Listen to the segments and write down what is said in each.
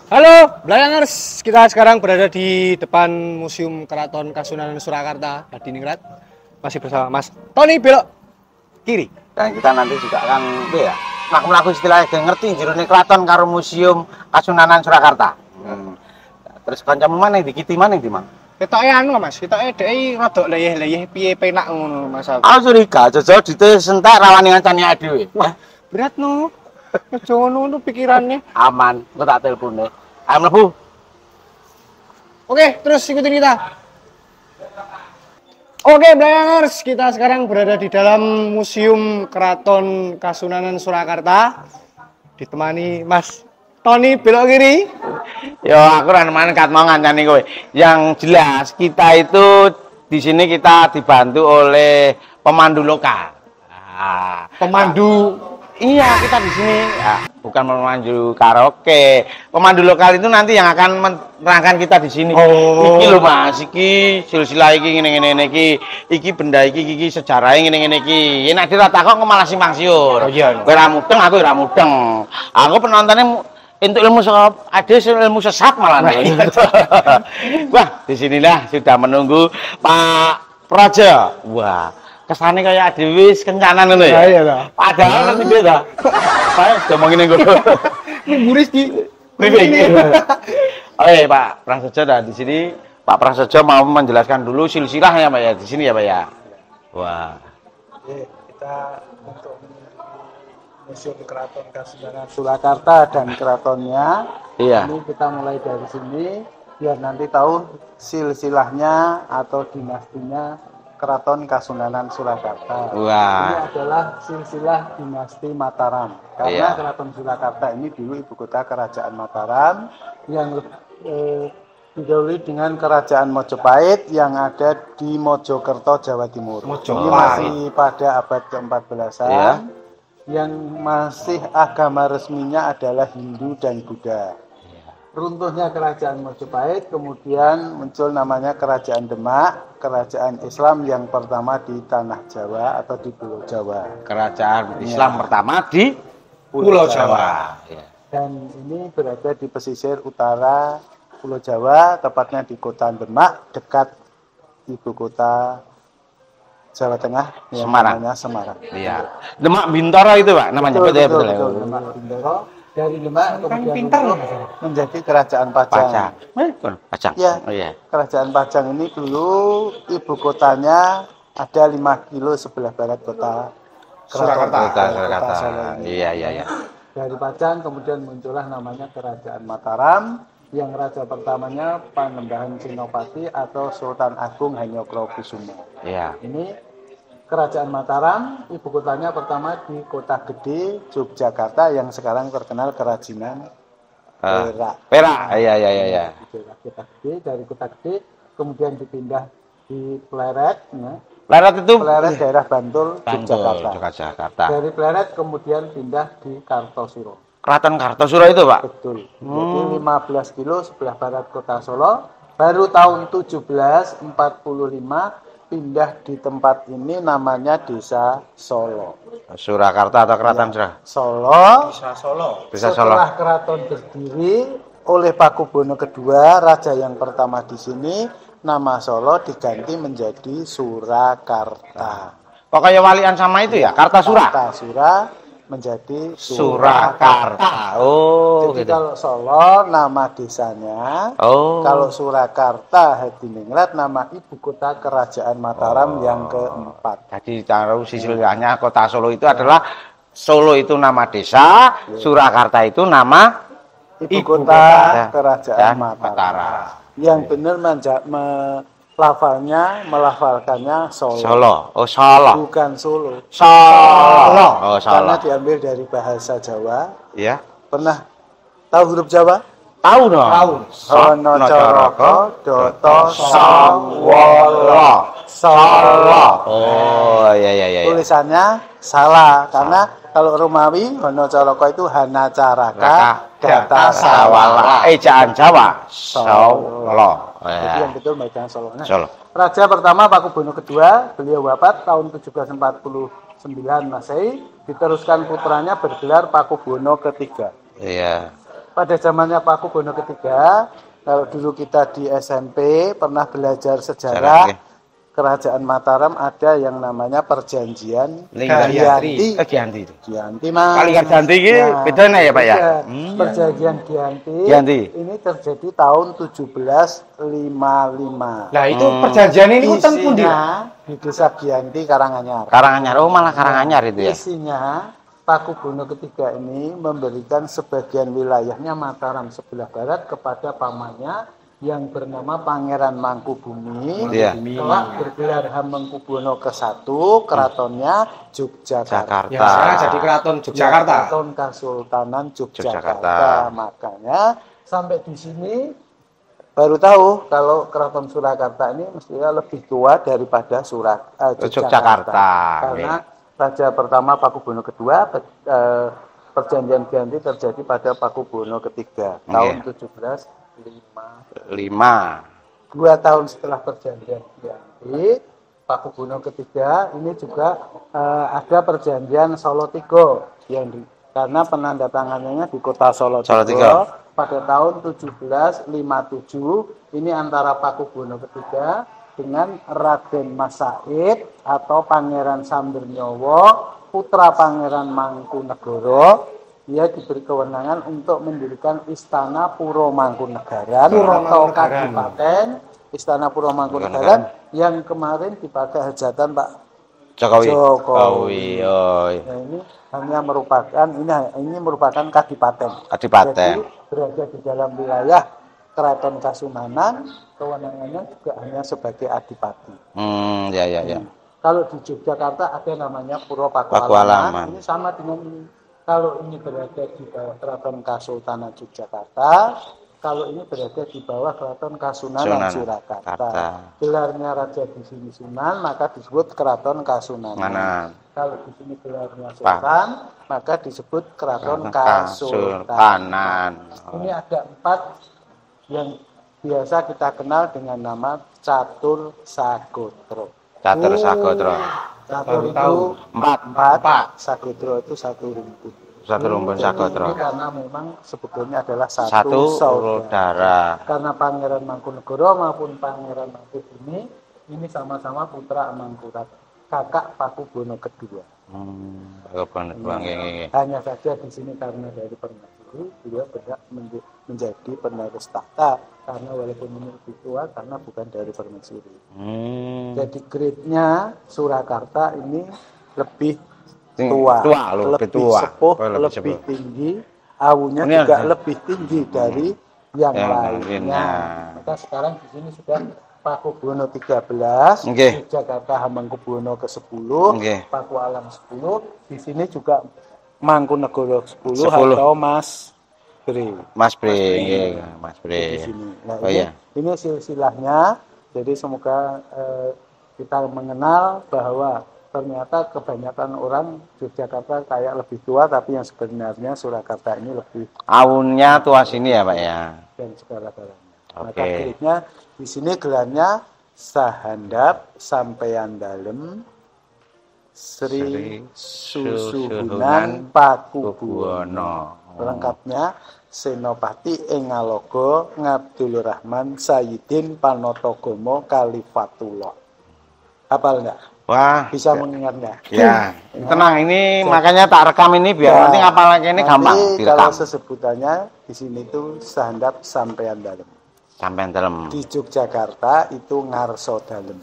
Halo, Belayangers. Kita sekarang berada di depan Museum Keraton Kasunanan Surakarta, Hadiningrat. Masih bersama Mas Tony belok kiri. Dan kita nanti juga akan melaku-melaku istilahnya ngerti jerone keraton karo Museum Kasunanan Surakarta. Terus kancamu mana dikiti mana di Mang? Ketoke anu Mas, ketoke dhek rada leyeh-leyeh piye penak ngono Mas. Aku curiga jojo ditesentek rawani ngancani dhewe. Wah, berat no. Aja ngono pikirannya. Aman, aku tak telepone. Ayo mlebu. Oke, terus ikutin kita. Oke, Belayangers, kita sekarang berada di dalam Museum Keraton Kasunanan Surakarta. Ditemani Mas Tony belok kiri. Yo, aku ora nekat mau ngancani kowe. Yang jelas kita itu di sini kita dibantu oleh pemandu lokal. Pemandu. Iya, kita di sini ya, bukan pemandu karaoke. Pemandu lokal itu nanti yang akan menerangkan kita di sini. Oh. Iki lho Mas, iki silsilah iki ngene-ngene iki benda iki sejarahnya ngene-ngene iki. Yen nek diratakok kok malah simpang siur. Oh iya. Kowe ra mudeng, aku ora mudeng. Aku penontonnya untuk ilmu ilmu sesat malah. Wah, disinilah sudah menunggu Pak Praja. Wah, kesannya kayak Adewis kencanan ngono ya. Iya lah. Padahal nanti beda. Saya sudah mau ngene ngono. Buris di. Oke, Pak Prasetyo dan di sini Pak Prasetyo mau menjelaskan dulu silsilahnya Pak ya di sini ya Pak ya. Wah. Kita untuk Museum Keraton Kasunanan Surakarta dan keratonnya. Iya. Ini kita mulai dari sini biar nanti tahu silsilahnya atau dinastinya Keraton Kasunanan Surakarta. Wah. Ini adalah silsilah dinasti Mataram. Karena Keraton Surakarta ini dulu ibu kota kerajaan Mataram yang didahului dengan kerajaan Mojopahit yang ada di Mojokerto, Jawa Timur. Ini masih pada abad ke-14-an. Iya. Yang masih agama resminya adalah Hindu dan Buddha. Runtuhnya kerajaan Mojopahit, kemudian muncul namanya Kerajaan Demak, kerajaan Islam yang pertama di Tanah Jawa atau di Pulau Jawa. Kerajaan Islam pertama di Pulau Jawa. Dan ini berada di pesisir utara Pulau Jawa, tepatnya di Kota Demak, dekat ibu kota Jawa Tengah, Semarang. namanya Semarang. Iya. Demak Bintoro itu Pak namanya. Betul. Demak Bintoro. Dari Demak kemudian menjadi Kerajaan Pajang. Pajang. Ya, Oh iya. Kerajaan Pajang ini dulu ibu kotanya ada 5 kilo sebelah barat kota Surakarta. Solo ini. Iya. Dari Pajang kemudian muncullah namanya Kerajaan Mataram yang raja pertamanya Panembahan Senopati atau Sultan Agung Hanyokrokusumo. Iya. Ini Kerajaan Mataram, ibu kotanya pertama di Kota Gede, Yogyakarta yang sekarang terkenal kerajinan perak. Perak. Iya. Kota Gede, dari Kota Gede kemudian dipindah di Pleret, ya. Pleret itu Pleret daerah Bantul, Yogyakarta. Dari Pleret kemudian pindah di Kartosuro. Keraton Kartosuro itu Pak. Betul. Jadi 15 kilo sebelah barat Kota Solo. Baru tahun 1745 pindah di tempat ini namanya Desa Solo. Surakarta atau Keraton Solo. Desa Solo. Setelah keraton berdiri oleh Pakubono II, raja yang pertama di sini, nama Solo diganti menjadi Surakarta. Pokoknya walian sama itu ya, Kartasura. Kartasura menjadi Surakarta. Oh, jadi gitu. kalau Solo nama desanya, kalau Surakarta Hadiningrat nama ibu kota kerajaan Mataram yang keempat. Jadi taruh silsilahnya kota Solo itu adalah Solo itu nama desa, Surakarta itu nama Ibu kota kerajaan Mataram. Yang benar melafalkannya Solo. Solo. Oh, Solo. Bukan Solo. Solo. Oh, Karena Solo. diambil dari bahasa Jawa. Iya. Pernah tahu huruf Jawa? Tahu dong. Hono Coroko Doto Sawolo. Solo. Oh, iya. Tulisannya salah karena kalau Romawi Hono Coroko itu Hana Caraka Data Sawala. Ejaan Jawa. Solo. Jadi yang betul bacaan Solo. Nah, Solo. Raja pertama Pakubono II, beliau wafat tahun 1749 Masehi, diteruskan putranya bergelar Pakubono III. Iya. pada zamannya Paku Buwono III, kalau dulu kita di SMP pernah belajar sejarah Kerajaan Mataram, ada yang namanya perjanjian Giyanti. Giyanti Mas. Kali Giyanti iki bedanya ya Pak ya? Perjanjian Giyanti ini terjadi tahun 1755. Nah, itu perjanjian ini kan pundi? Di Desa Giyanti, Karanganyar. Karanganyar, oh malah Karanganyar itu ya. Isinya Paku Buwono III ini memberikan sebagian wilayahnya Mataram sebelah barat kepada pamannya yang bernama Pangeran Mangkubumi. Telah bergelar Hamengkubuwono ke-1, keratonnya Yogyakarta. Ya, sekarang jadi keraton Yogyakarta. Keraton Kasultanan Yogyakarta. Makanya sampai di sini baru tahu kalau keraton Surakarta ini mestinya lebih tua daripada Yogyakarta. Karena raja pertama Paku Buwono II, perjanjian Giyanti terjadi pada Paku Buwono III tahun 1755. 2 tahun setelah perjanjian Giyanti, Paku Buwono III ini juga ada perjanjian Solo Tigo karena penandatangannya di kota Solo Tigo pada tahun 1757. Ini antara Paku Buwono III dengan Raden Mas Said atau Pangeran Sambernyowo, putra Pangeran Mangkunegara. Dia diberi kewenangan untuk mendirikan Istana Puro Mangkunegaran atau Kadipaten Istana Puro Mangkunegaran yang kemarin dipakai hajatan Pak Jokowi. Nah, ini hanya merupakan Kadipaten. Jadi berada di dalam wilayah Keraton Kasunanan, kewenangannya juga hanya sebagai adipati. Kalau di Yogyakarta ada namanya Puro Pakualaman. Ini sama dengan ini. Kalau ini berada di bawah Keraton Kasultanan Yogyakarta, kalau ini berada di bawah Keraton Kasunanan Surakarta. Gelarnya raja di sini Sunan, maka disebut Keraton Kasunanan. Kalau di sini gelarnya Sultan, maka disebut Keraton Kasultanan. Ini ada 4 yang biasa kita kenal dengan nama Catur Sagotro. Catur itu 4. Sagotro itu 1 rumput. 1 rumput Sagotro. Karena memang sebetulnya adalah satu saudara. Karena Pangeran Mangkunegara maupun Pangeran Mangkubumi ini sama-sama putra Mangkurat, kakak Paku Buwono II. Hanya saja di sini karena dari permaisuri beliau berhak menjadi penerus tahta, karena walaupun ini lebih tua karena bukan dari permaisuri. Jadi grade-nya Surakarta ini lebih tua, lebih sepuh, lebih tinggi, awunya juga lebih tinggi dari yang lainnya. Maka sekarang di sini sudah Paku Buwono 13, Yogyakarta Hamengkubuwono ke-10, Paku Alam 10, di sini juga Mangkunegara 10 atau Mas Bre. Di sini. Nah, ini silsilahnya. Jadi semoga kita mengenal bahwa ternyata kebanyakan orang Yogyakarta kayak lebih tua, tapi yang sebenarnya Surakarta ini lebih awunnya tua sini ya Pak ya. Dan segala-galanya. Maka gelarnya di sini gelarnya Sahandap Sampeyan Dalem Sri Susuhunan Paku Buwono. Lengkapnya Senopati Engalogo Ngabdul Rahman Sayyidin Panotagama Kalifatullah. Hafal enggak? Wah, bisa mengingat enggak? Ya, tenang, ini makanya tak rekam ini biar nanti ngapal lagi ini gampang direkam. Kalau sesebutannya di sini itu Sahandap Sampeyan Dalem. Di Yogyakarta itu Ngarso Dalem.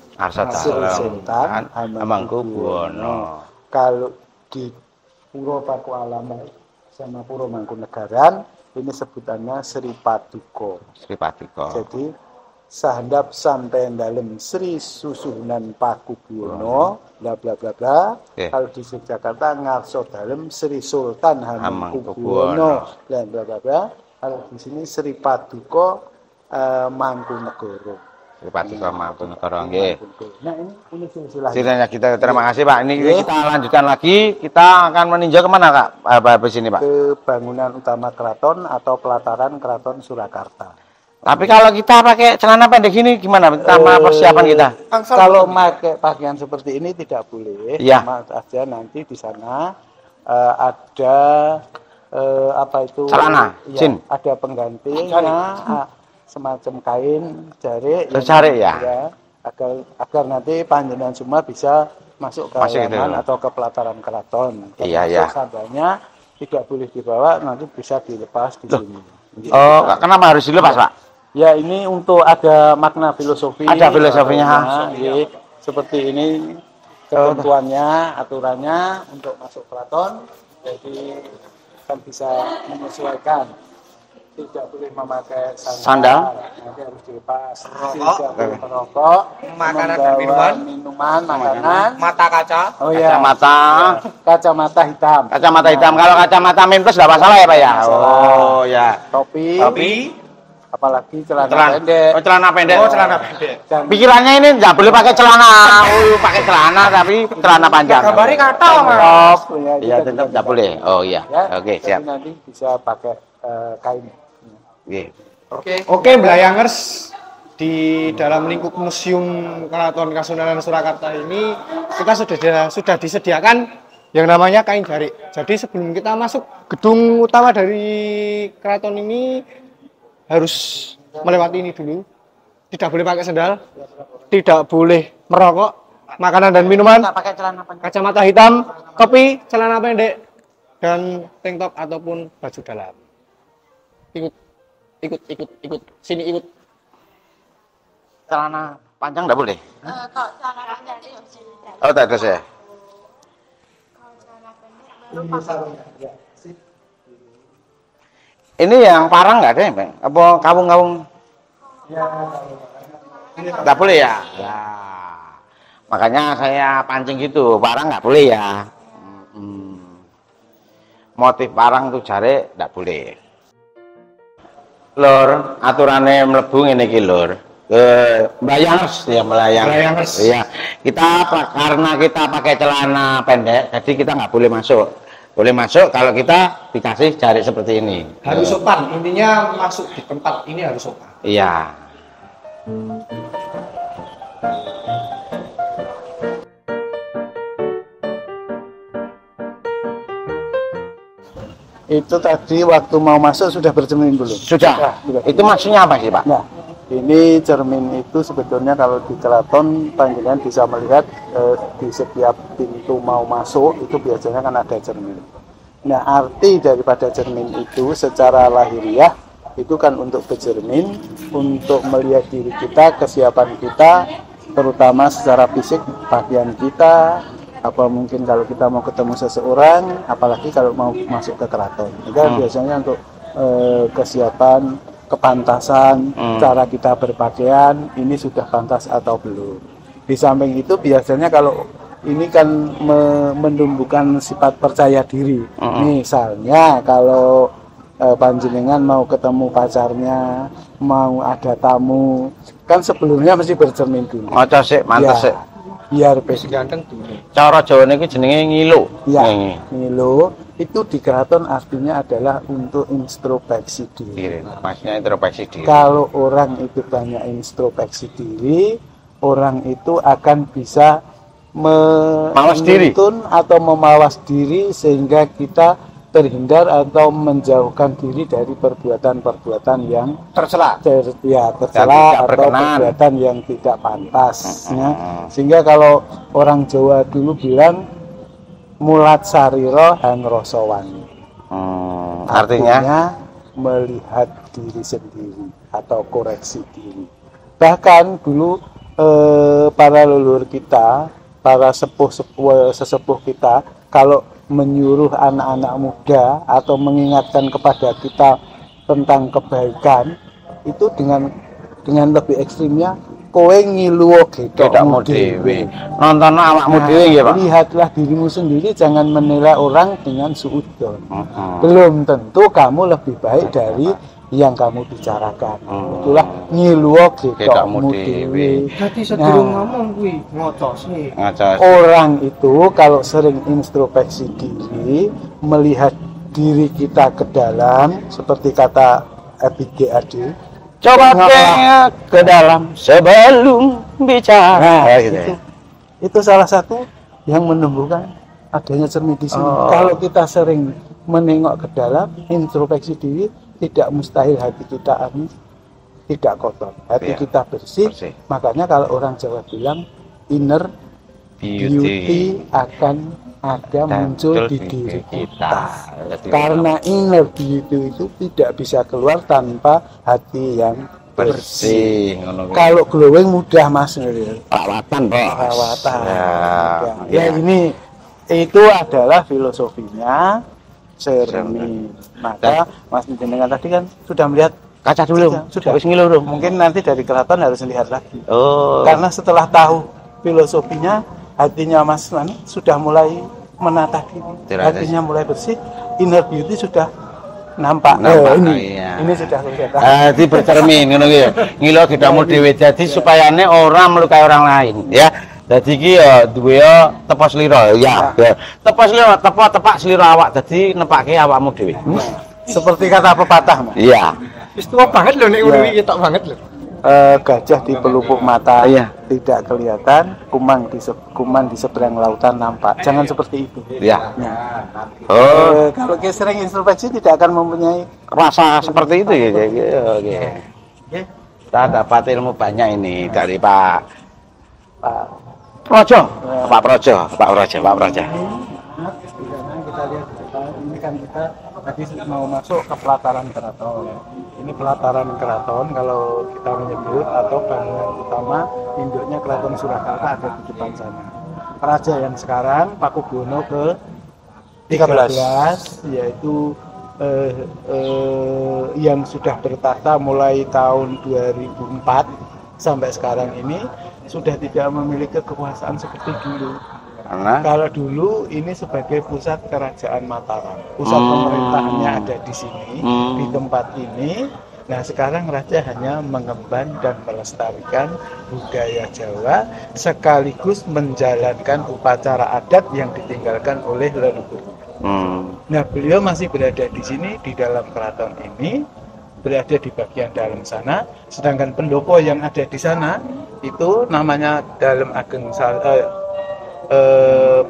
Sultan Hamengkubuwono. Kalau di Puro Pakualaman sama Puro Mangkunegaran ini sebutannya Sri Paduka. Jadi Sahandap Sampeyan Dalem Sri Susuhunan Paku Buwono bla bla bla bla. Kalau di Yogyakarta Ngarso Dalem Sri Sultan Hamengkubuwono bla bla bla bla. Kalau di sini Sri Paduka Mangkunegara. Mangkunegara nggih. Nah, ini silsilahnya. Kita terima kasih Pak. Ini kita lanjutkan lagi. Kita akan meninjau kemana Kak? Habis ini Pak? Ke bangunan utama keraton atau pelataran Keraton Surakarta. Tapi kalau kita pakai celana pendek ini gimana? Sama persiapan kita? Kalau pakai pakaian seperti ini tidak boleh. Sama aja nanti di sana ada apa itu celana, ya, jin. ada penggantinya, semacam kain jarik, ya. Agar nanti panjenengan semua bisa masuk ke halaman atau ke pelataran keraton. Iya. Sandalnya tidak boleh dibawa, nanti bisa dilepas di sini. Oh, kenapa harus dilepas, Pak? Ya, ini untuk ada makna filosofi. Ada filosofinya. Seperti ini ketentuannya, aturannya untuk masuk keraton. Jadi kan bisa menyesuaikan. Tidak boleh memakai sandal. Nanti harus dilepas. Tidak boleh merokok. Makanan dan minuman, makanan. Mata kaca. Oh ya. Kacamata hitam. Kacamata hitam. Kalau kacamata minus tidak masalah ya, Pak ya. Oh ya. Topi. Apalagi celana pendek. Oh, celana pendek. Dan pikirannya ini nggak boleh pakai celana. Pakai celana tapi celana panjang. Gambarnya kata, Mas. Iya, tetap nggak boleh. Oh iya. Oke, siap. Nanti bisa pakai kain. Oke, Belayangers, di dalam lingkup Museum Keraton Kasunanan Surakarta ini kita sudah disediakan yang namanya kain jarik. Jadi sebelum kita masuk gedung utama dari keraton ini harus melewati ini dulu. Tidak boleh pakai sandal, tidak boleh merokok, makanan dan minuman, kacamata hitam, topi, celana pendek, dan tank top ataupun baju dalam. Ikut. Sini ikut. Celana panjang nggak boleh? Kalau celana panjang itu Oh, tak ada saya. kalau celana pendek Ini yang parang nggak ada ya, Bang? Apa kawung-kawung? Nggak boleh ya? Ya. Makanya saya pancing gitu, parang nggak boleh ya. Motif parang tuh jarik nggak boleh. Lur, aturannya mlebu ngene iki lur. Belayangers ya, Belayangers. Iya. Karena kita pakai celana pendek, jadi kita nggak boleh masuk. Boleh masuk kalau kita dikasih jarik seperti ini. Harus sopan, intinya masuk di tempat ini harus sopan. Iya. Itu tadi waktu mau masuk sudah bercermin belum? Sudah. Itu maksudnya apa sih, Pak? Nah, ini cermin itu sebetulnya kalau di keraton panjenengan bisa melihat di setiap pintu mau masuk itu biasanya kan ada cermin. Nah, arti daripada cermin itu secara lahiriah itu kan untuk bercermin, untuk melihat diri kita, kesiapan kita, terutama secara fisik, pakaian kita, apa mungkin kalau kita mau ketemu seseorang, apalagi kalau mau masuk ke keraton. Itu biasanya untuk kesiapan, kepantasan, cara kita berpakaian, ini sudah pantas atau belum. Di samping itu biasanya kalau ini kan menumbuhkan sifat percaya diri. Misalnya kalau panjenengan mau ketemu pacarnya, mau ada tamu, kan sebelumnya mesti bercermin dulu. Maca sik, mantes sik. Biar Ganteng tuh. Cara Jawa niki jenenge ngilo. Ya, ngilo itu di keraton artinya adalah untuk introspeksi diri. Maksudnya introspeksi diri. Kalau orang itu banyak introspeksi diri, orang itu akan bisa menuntun atau memawas diri sehingga kita terhindar atau menjauhkan diri dari perbuatan-perbuatan yang tercela atau perbuatan yang tidak pantas. Sehingga kalau orang Jawa dulu bilang mulat sariro han rosowani. Artinya melihat diri sendiri atau koreksi diri. Bahkan dulu para leluhur kita, para sesepuh kita, kalau menyuruh anak-anak muda atau mengingatkan kepada kita tentang kebaikan itu dengan lebih ekstrimnya kowe ngiluwo gedokmu dhewe. Nonton awakmu dhewe nggih, Pak. Lihatlah dirimu sendiri, jangan menilai orang dengan suudzon. Belum tentu kamu lebih baik dari yang kamu bicarakan. Itulah ngiluwo gedokmu dhewe. Dadi sedurung ngomong kuwi ngocose. Orang itu kalau sering introspeksi diri, melihat diri kita ke dalam, seperti kata EPGAD, coba tengok ke dalam sebelum bicara. Itu salah satu yang menumbuhkan adanya cermin di sini. Kalau kita sering menengok ke dalam, introspeksi diri, tidak mustahil hati kita tidak kotor, hati Iya. kita bersih. Bersih. Makanya kalau orang Jawa bilang inner beauty akan ada muncul di diri kita. Karena inner beauty itu tidak bisa keluar tanpa hati yang bersih. ngono kuwi. Kalau glowing mudah mas, perawatan, Bos. perawatan. Ya, Ya, ini itu adalah filosofinya cermin. Maka Mas Jenengan tadi kan sudah melihat Kaca dulu. Sudah. Wis ngilu dong. mungkin nanti dari keraton harus lihat lagi. Oh. Karena setelah tahu filosofinya, hatinya Mas Mani sudah mulai menata diri. Tidak ada. Hatinya mulai bersih, inner beauty sudah nampak. Nampak, Ini sudah kelihatan. Jadi bercermin ngono ki ya. Ngilo gedamu dhewe dadi supayane ora melukai orang lain ya. Dadi iki ya duwe ya tepa slira ya. Tepa slira, tepak slira awak dadi nepake awakmu dhewe. Seperti kata pepatah, Mas. Iya. Wis tua banget lho nek ngono Ya. iki ketok banget lho. Gajah di pelupuk mata Iya. tidak kelihatan, kuman di seberang lautan nampak. Jangan seperti itu. Iya. Nah, Oh, kalau kita sering introspeksi tidak akan mempunyai rasa seperti itu ya. Oke. Kita dapat ilmu banyak ini dari Pak Projo. Pak Projo. di sana kita lihat ini kan kita tadi mau masuk ke pelataran keraton. Ini pelataran keraton kalau kita menyebut atau bangunan utama induknya Keraton Surakarta ada di depan sana. Raja yang sekarang Pakubuwono ke 13 yaitu yang sudah bertahta mulai tahun 2004 sampai sekarang ini sudah tidak memiliki kekuasaan seperti dulu. Karena Kalau dulu ini sebagai pusat kerajaan Mataram, pusat pemerintahannya ada di sini, di tempat ini. Nah sekarang raja hanya mengemban dan melestarikan budaya Jawa sekaligus menjalankan upacara adat yang ditinggalkan oleh leluhur. Nah beliau masih berada di sini di dalam keraton ini, berada di bagian dalam sana, sedangkan pendopo yang ada di sana itu namanya dalam ageng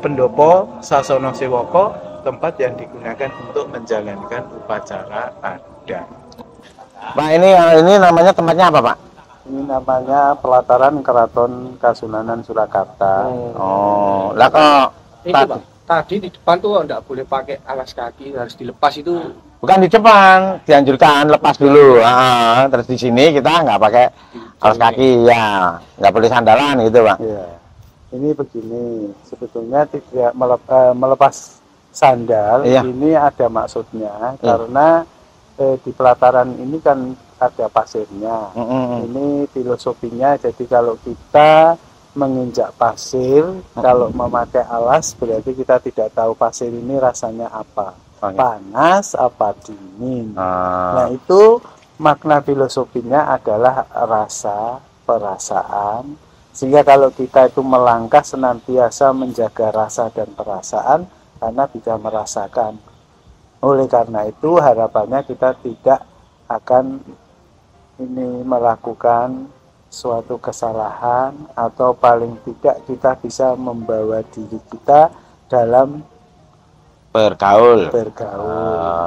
pendopo Sasono Sewoko, tempat yang digunakan untuk menjalankan upacara adat. Pak ini namanya tempatnya apa Pak? Ini namanya pelataran Keraton Kasunanan Surakarta. Oh, lah kok Itu tadi di depan tuh enggak boleh pakai alas kaki, harus dilepas itu. bukan di depan, dianjurkan lepas dulu. Terus di sini kita nggak pakai alas kaki ya, nggak boleh sandalan gitu Pak. Ya. Ini begini, sebetulnya tidak melepas sandal. Iya. Ini ada maksudnya karena di pelataran ini kan ada pasirnya. Ini filosofinya, jadi kalau kita menginjak pasir, kalau memakai alas berarti kita tidak tahu pasir ini rasanya apa, panas apa dingin. Nah itu makna filosofinya adalah rasa, perasaan, sehingga kalau kita itu melangkah senantiasa menjaga rasa dan perasaan karena bisa merasakan. Oleh karena itu harapannya kita tidak akan ini melakukan suatu kesalahan, atau paling tidak kita bisa membawa diri kita dalam Bergaul.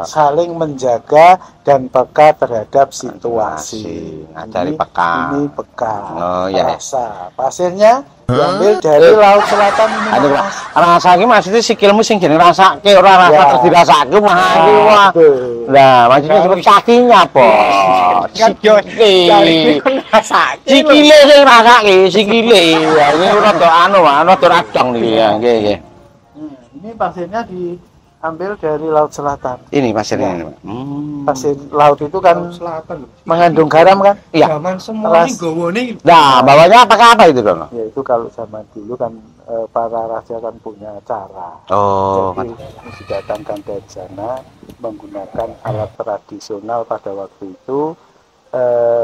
saling menjaga dan peka terhadap situasi. Ngajari peka. Ini peka. Oh, ya. Rasa. Pasirnya diambil dari laut selatan ini. Aduh, Mas. rasa iki maksudnya sikilmu sing jeneng rasake ora rasa Ya. terus dirasake mah iki wah. Betul. Lah, maksudnya seperti kakinya apa? Sikile. Sikile sing rasake, sikile. Ya ini rada rada radang niki ya, nggih. Ini pasirnya diambil dari laut selatan. Ini pasirnya ini, Pak. Pasir laut itu kan Selatan. mengandung garam kan? Iya. Zaman semua ini Ras- gowone. Nah, bawahnya apa itu, Dono? Ya itu kalau zaman dulu kan para raja kan punya cara. Oh, Jadi didatangkan dari sana menggunakan alat tradisional pada waktu itu.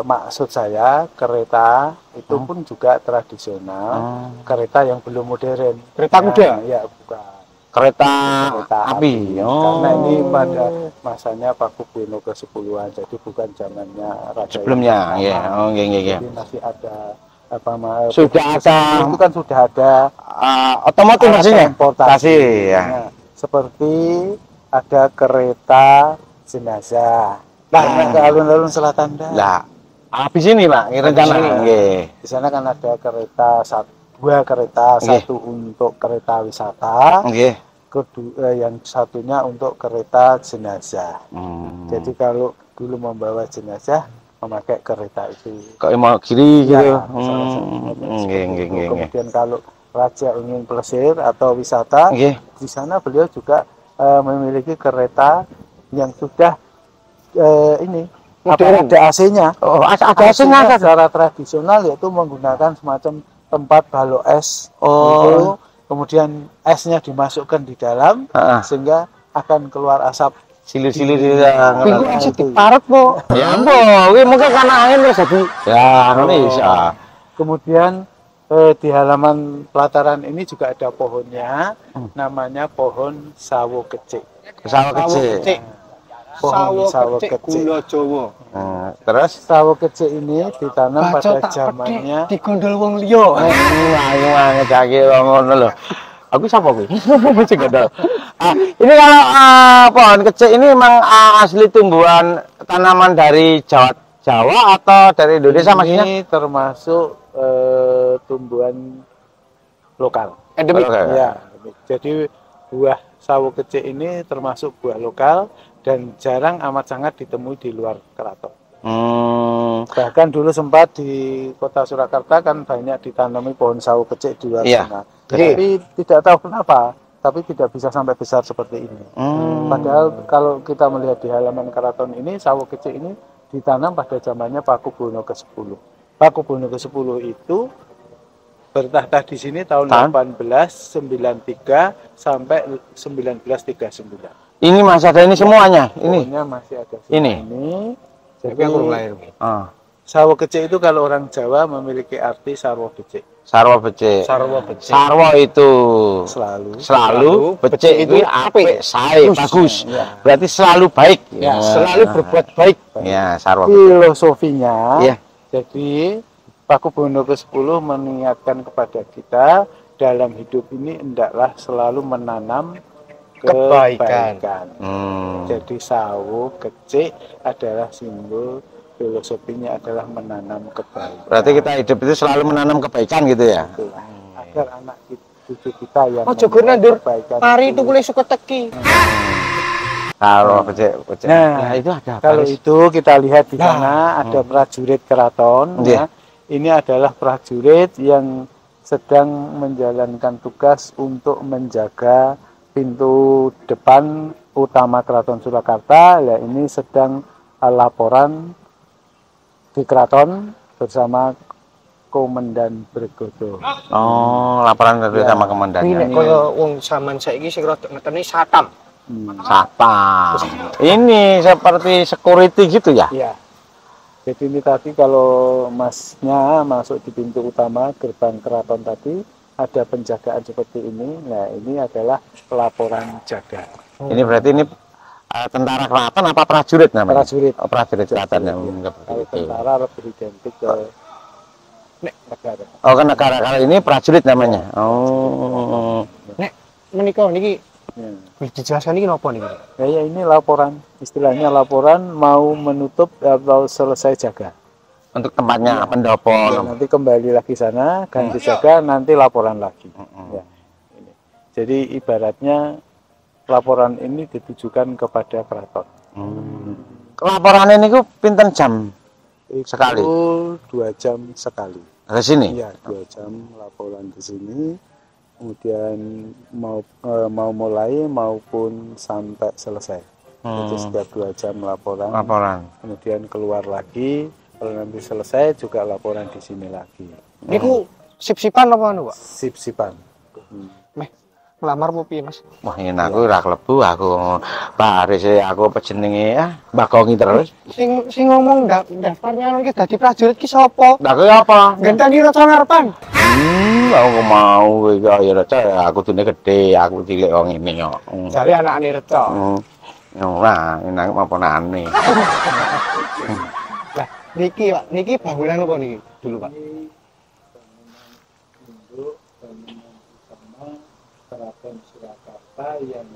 Maksud saya kereta itu pun juga tradisional, kereta yang belum modern. Kereta kuda? Ya bukan. kereta Kereta api. Oh. Karena ini pada masanya Pakubuwono ke-10-an, jadi bukan zamannya Raja Sebelumnya, yang ya. pertama. Oh, nggih. Jadi masih ada apa Sudah ada itu kan sudah ada otomotif alat maksudnya. transportasi. Ya. Nah, seperti ada kereta jenazah. Nah, ke alun-alun selatan dah. Lah, habis ini Pak, rencana nggih. Di sana kan ada kereta dua kereta, Nggih. satu untuk kereta wisata, Nggih. kedua yang satunya untuk kereta jenazah. Hmm. Jadi kalau dulu membawa jenazah memakai kereta itu. Kok mau kiri gitu. Ya, salah satunya Nggih, seperti nggih, itu. nggih. Kemudian kalau raja ingin plesir atau wisata, Nggih. di sana beliau juga memiliki kereta yang sudah ini Modern. ada AC-nya. Oh, ada AC-nya kan? Secara tradisional yaitu menggunakan semacam tempat balok es. Oh. Itu, kemudian esnya dimasukkan di dalam Heeh. sehingga akan keluar asap. Silir-silir di dalam. Iku asik diparut, Po. Ya ampun, kuwi mungkin karena angin terus jadi. Ya, ngono bisa. Kemudian di halaman pelataran ini juga ada pohonnya, namanya pohon sawo kecik. Sawah kecil. Pohon Sawo kecik gula Jawa. Terus Sawo kecik ini ditanam Baca pada tak zamannya pedek digondol wong liya. ayo ngejake ngono lho. Aku siapa kuwi? Mesti gondol. Ini kalau pohon kecil ini memang asli tumbuhan tanaman dari Jawa atau dari Indonesia maksudnya? ini termasuk tumbuhan lokal. Endemik. Oke. Ya, jadi buah sawo kecil ini termasuk buah lokal dan jarang amat sangat ditemui di luar keraton. Bahkan dulu sempat di kota Surakarta kan banyak ditanami pohon sawo kecil di luar Iya. sana. Tapi tidak tahu kenapa, tapi tidak bisa sampai besar seperti ini. Padahal kalau kita melihat di halaman keraton ini, sawo kecil ini ditanam pada zamannya Pakubuwono ke-10. Pakubuwono ke-10 itu bertahta di sini tahun 1893 sampai 1939. Ini masih ada ini semuanya. Ini. Pohonnya masih ada Ini. Tapi aku belum lahir. Sawo kecik itu kalau orang Jawa memiliki arti sarwa becik. Sarwa becik. Sarwa becik. Sarwa itu Selalu becik itu apik, sae, bagus. Berarti selalu baik. Ya, Selalu berbuat baik. Ya, sarwa. filosofinya. Iya. Jadi Pakubuwono ke-10 mengingatkan kepada kita dalam hidup ini hendaklah selalu menanam kebaikan. Jadi sawo kecik adalah simbol filosofinya adalah menanam kebaikan. Berarti kita hidup itu selalu menanam kebaikan gitu ya. Agar anak cucu kita yang Ojo gur nandur kebaikan pari itu kulit suka teki. Sarwa becik. Nah, itu ada apa? kalau itu kita lihat di sana ada prajurit keraton. Iya. Ya. Ini adalah prajurit yang sedang menjalankan tugas untuk menjaga pintu depan utama Keraton Surakarta. Ya, ini sedang laporan di keraton bersama Komandan Bergodo. Oh, laporan dari sama komandannya. Ini kaya wong zaman saiki sing rada ngeteni satam. Satpam. Ini seperti security gitu ya? Ya. Jadi ini tadi kalau masnya masuk di pintu utama gerbang keraton tadi ada penjagaan seperti ini. Nah, ini adalah laporan jaga. Ini berarti ini tentara keraton apa prajurit namanya? Prajurit. Oh, prajurit keraton yang Kalau tentara lebih identik ke negara. Oh, kan negara kali ini prajurit namanya. Oh. Nek menika niki Ya. boleh dijelaskan ini napa niki? Ya, ini laporan, istilahnya laporan mau menutup atau selesai jaga. Untuk tempatnya pendopo. Ya, nanti kembali lagi sana, ganti jaga, nanti laporan lagi. Ya, ini. Jadi ibaratnya laporan ini ditujukan kepada keraton. Laporan ini ku pinten jam Itu sekali? 2 jam sekali. Ke sini? Iya, 2 jam laporan di sini. Kemudian mau mulai maupun sampai selesai. Jadi setiap 2 jam laporan. Kemudian keluar lagi. Kalau nanti selesai juga laporan di sini lagi. Niku sip-sipan apa anu, Pak? Sip-sipan. Meh ngelamar apa piye, Mas? Wah, ini aku ora klebu aku. Baris aku apa jenenge ya? Bakongi terus. Sing ngomong daftarnya anu iki dadi prajurit ki sapa? Lah kuwi apa? Genteni reca ngarepan. Aku mau iki ya reca aku dune gede, aku cilik wong ngene kok. Jare anakane reca. Ora, enak apa nane. Lah, niki Pak, niki bangunan apa niki dulu, Pak? Induk bangunan utama Keraton Surakarta yang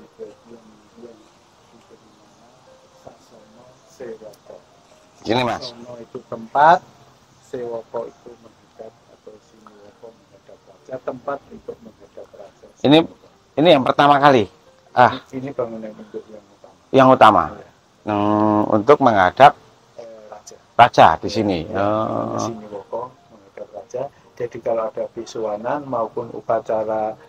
Sasono Sewoko. Sini Mas. Sasono itu tempat, Sewoko itu menghadap atau Siniwoko menghadap raja, tempat untuk menghadap raja. Ini yang pertama kali. Ini bangunan induk yang utama. Yang utama. Untuk menghadap Raja. raja di sini. Siniwoko menghadap raja. Jadi kalau ada visuanan maupun upacara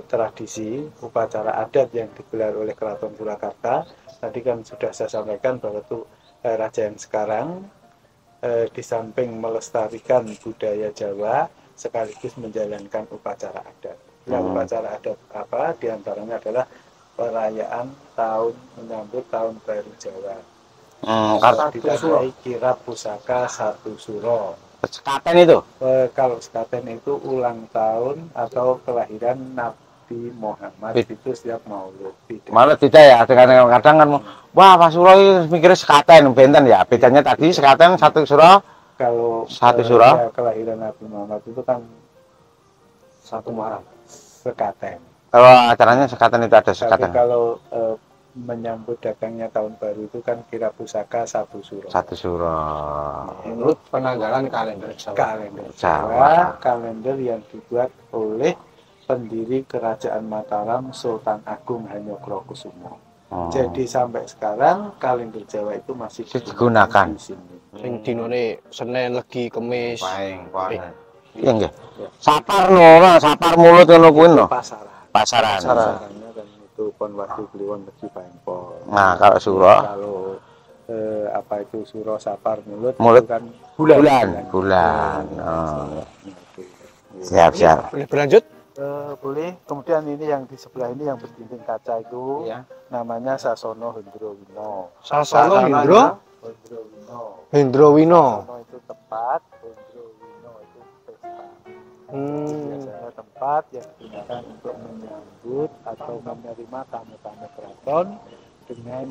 tradisi, upacara adat yang digelar oleh Keraton Surakarta, tadi kan sudah saya sampaikan bahwa itu raja yang sekarang di samping melestarikan budaya Jawa sekaligus menjalankan upacara adat. Upacara adat apa? Di antaranya adalah perayaan tahun menyambut tahun baru Jawa. Ditandai kirap pusaka satu suro. Sekaten itu? Kalau sekaten itu ulang tahun atau kelahiran Nabi Muhammad itu setiap Maulud. Maulud tidak ya, kadang-kadang kan wah Pak Suro itu mikirnya sekaten, benten ya. Bedanya tadi sekaten satu suro. Kalau satu suro kelahiran Nabi Muhammad itu kan satu Muharram. Sekaten. Kalau acaranya sekaten itu ada sekaten. Tapi kalau menyambut datangnya tahun baru itu kan kira pusaka satu suro. Satu suro. Menurut penanggalan kalender Jawa. Kalender Jawa, kalender yang dibuat oleh pendiri Kerajaan Mataram Sultan Agung Hanyokrokusumo. Jadi sampai sekarang kalender Jawa itu masih digunakan. Di sini. Sing dinone Senin, Legi, Kemis. Iya nggih. Sapar no, sapar mulut ngono kuwi no. Pasaran. Pasarannya kan itu pon waktu Kliwon Legi Pempol. Nah, kalau suro kalau apa itu suro sapar mulut kan bulan. Siap. Boleh berlanjut? Boleh. Kemudian ini yang di sebelah ini yang berdinding kaca itu namanya Sasono Hendrowino. Sasono Hendrowino. Sasono itu tempat, Hendrowino itu pesta. Biasanya tempat yang digunakan untuk menyambut atau menerima tamu-tamu keraton dengan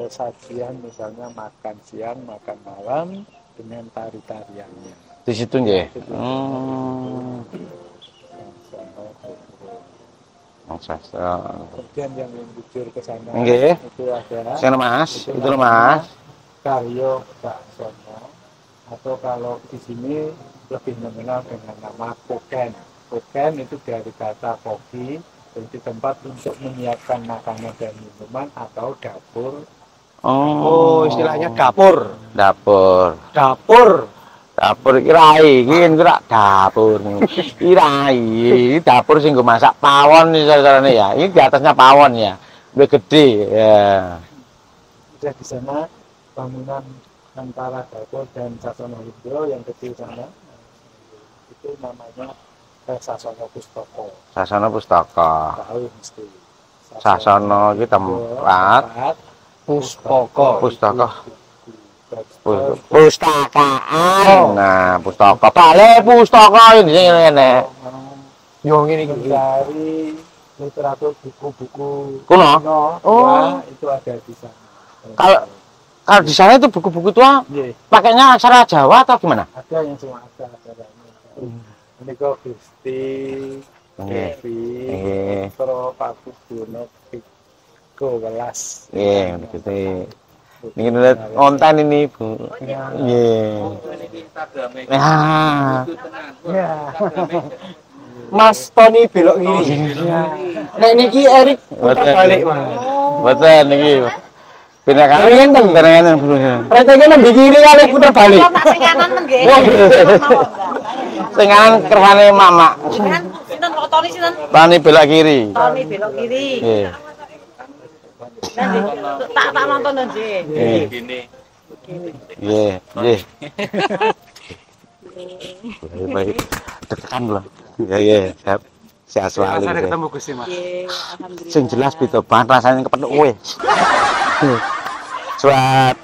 sajian misalnya makan siang, makan malam dengan tari-tariannya. Di situ nggih. Kemudian yang menuju ke sana itu ada sana Mas, itu Mas. Karyo Baksono atau kalau di sini lebih mengenal dengan nama Koken. Koken itu dari kata koki, jadi tempat untuk menyiapkan makanan dan minuman atau dapur. Oh, istilahnya dapur. Dapur kirai, kira dapur. Kirai, dapur sing nggo masak pawon carane ya. Ini di atasnya pawon ya. Lebih gede ya. Sudah di sana bangunan antara dapur dan Sasono Hendro yang kecil sana. Itu namanya Sasono Pustaka. Sasono Pustaka. Tahu mesti. Sasono iki tempat pustaka. Pustakaan. Nah, pustaka. Balai pustaka ini ngene. Yo ngene iki. Dari literatur buku-buku kuno. Ya, itu ada di sana. Kalau di sana itu buku-buku tua, pakainya aksara Jawa atau gimana? Ada yang cuma ada aksaranya. Ini kok Gusti, Devi, Pro Paku Buno, Piko Welas. Iya, gitu. Ini lihat konten ini Bu. Iya. Mas Tony belok kiri. Nek niki Erik putar balik Mas. Betul niki. Pindah kanan kan berengan Bu. Rentenge nang kiri kali putar balik. Sing kanan nggih. Sing kanan kerwane Mama. Sinten kok Tony sinten? Tani belok kiri. Tony belok kiri. Nggih. Tak nonton nggih. Gini. Nggih. Baik. Tekan lho. Ya, siap. Sehat selalu. Sampai ketemu Gusti Mas. Alhamdulillah. Sing jelas beda banget rasanya kepethuk kowe. Sangat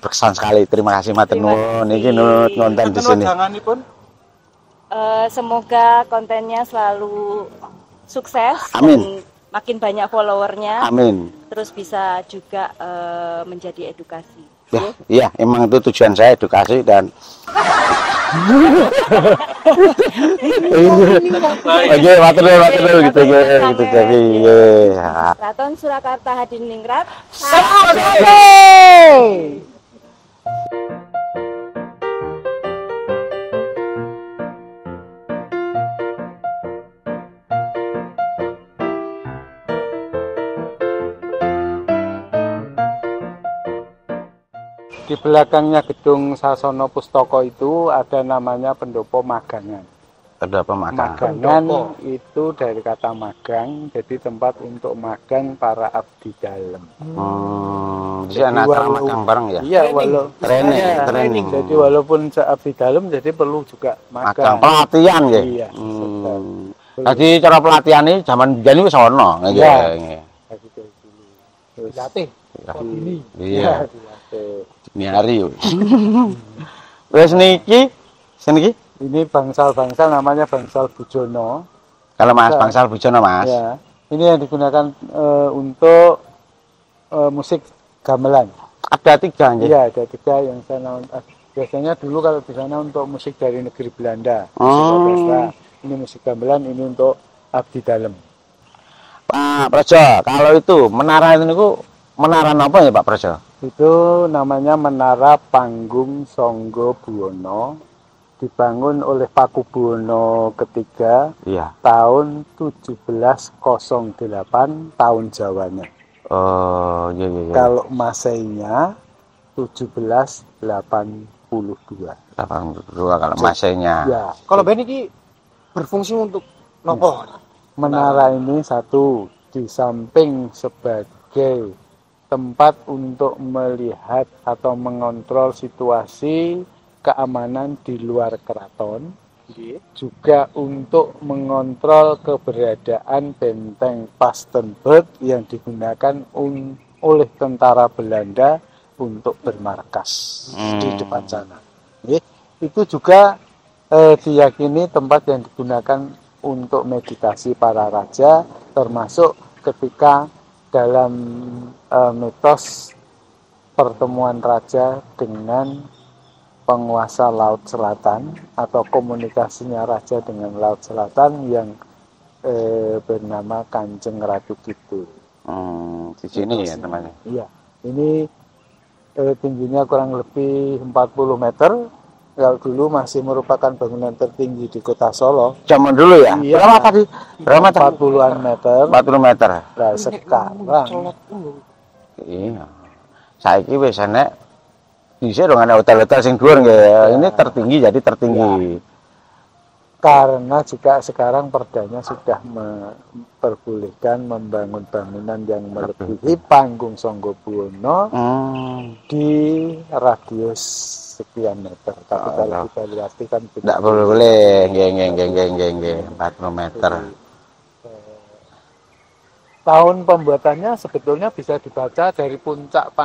berkesan sekali. Terima kasih matur nuwun. Niki nonton di sini. Semoga kontennya selalu sukses. Amin. Dan makin banyak followernya. Amin. Terus bisa juga menjadi edukasi. Ya, iya, emang itu tujuan saya edukasi dan Oke, matur nuwun gitu jadi. Keraton Surakarta Hadiningrat. Di belakangnya gedung Sasono Pustaka itu ada namanya pendopo magangan. Ada apa makan? Magangan itu dari kata magang, jadi tempat untuk magang para abdi dalam. Jadi anak magang bareng ya? Iya, Training. Jadi walaupun abdi dalam, jadi perlu juga Magang magang. pelatihan ya? Iya. Jadi cara pelatihan ini zaman biyen wis ono nggih. Iya. Dilatih. Iya. Dilatih. Ini hari yo. Wes niki, seniki? Ini bangsal-bangsal namanya bangsal Bujono. Kalau Mas bangsal Bujono, Mas. Ya. Ini yang digunakan untuk musik gamelan. Ada 3 nggih. Iya, ada 3 yang sana. Biasanya dulu kalau di sana untuk musik dari negeri Belanda. Musik orkestra. Ini musik gamelan, ini untuk abdi dalam. Pak Prajo, kalau itu menara itu niku menara apa ya Pak Prajo? Itu namanya Menara Panggung Sangga Buwana, dibangun oleh Pakubuwana ketiga tahun 1708 tahun Jawanya. Oh, iya. Kalau Masainya 1782. 82 kalau Masainya. Ya. Kalau ben iki berfungsi untuk nopo? Menara ini satu di samping sebagai tempat untuk melihat atau mengontrol situasi keamanan di luar keraton, juga untuk mengontrol keberadaan benteng Pastenburg yang digunakan oleh tentara Belanda untuk bermarkas di depan sana. Itu juga diyakini tempat yang digunakan untuk meditasi para raja, termasuk ketika dalam mitos pertemuan raja dengan penguasa Laut Selatan atau komunikasinya raja dengan Laut Selatan yang bernama Kanjeng Ratu Kidul. Di sini ya namanya. Iya, ini tingginya kurang lebih 40 meter. Kalau dulu masih merupakan bangunan tertinggi di kota Solo. Zaman dulu ya? Iya. Berapa tadi? Berapa meter? 40-an meter. 40 meter. Nah, sekarang Iya. Saiki wis enek bisa dong ada hotel-hotel sing dhuwur nggih. Ini tertinggi jadi tertinggi. karena juga sekarang perdanya sudah memperbolehkan membangun bangunan yang melebihi panggung Sanggabuwana di radius sekian meter. Tapi kalau kita lihat kan tidak boleh, nggih 40 meter. Tahun pembuatannya sebetulnya bisa dibaca dari puncak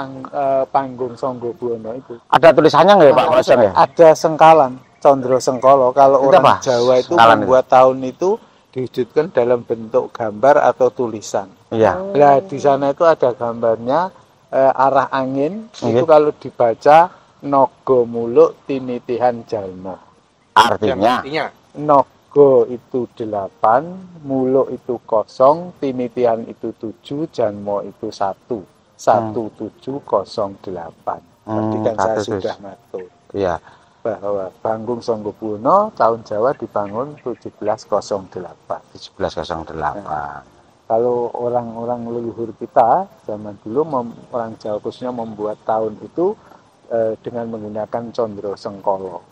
panggung Sanggabuwana itu. Ada tulisannya nggak Pak Kosong ya? Ada sengkalan, Condro Sengkolo. Kalau itu orang apa? Jawa itu Sengkalan membuat tahun itu diwujudkan dalam bentuk gambar atau tulisan. Iya. Nah, di sana itu ada gambarnya arah angin. Itu kalau dibaca Nogo Muluk Tinitihan Jalma. Artinya Nogo itu 8, Muluk itu 0, Tinitihan itu 7, Janmo itu 1. 1708. Tadi kan saya sudah ngatur. Iya. Bahwa Panggung Sanggabuwana tahun Jawa dibangun 1708. 1708. Kalau orang-orang leluhur kita zaman dulu orang Jawa khususnya membuat tahun itu dengan menggunakan Condro Sengkolo.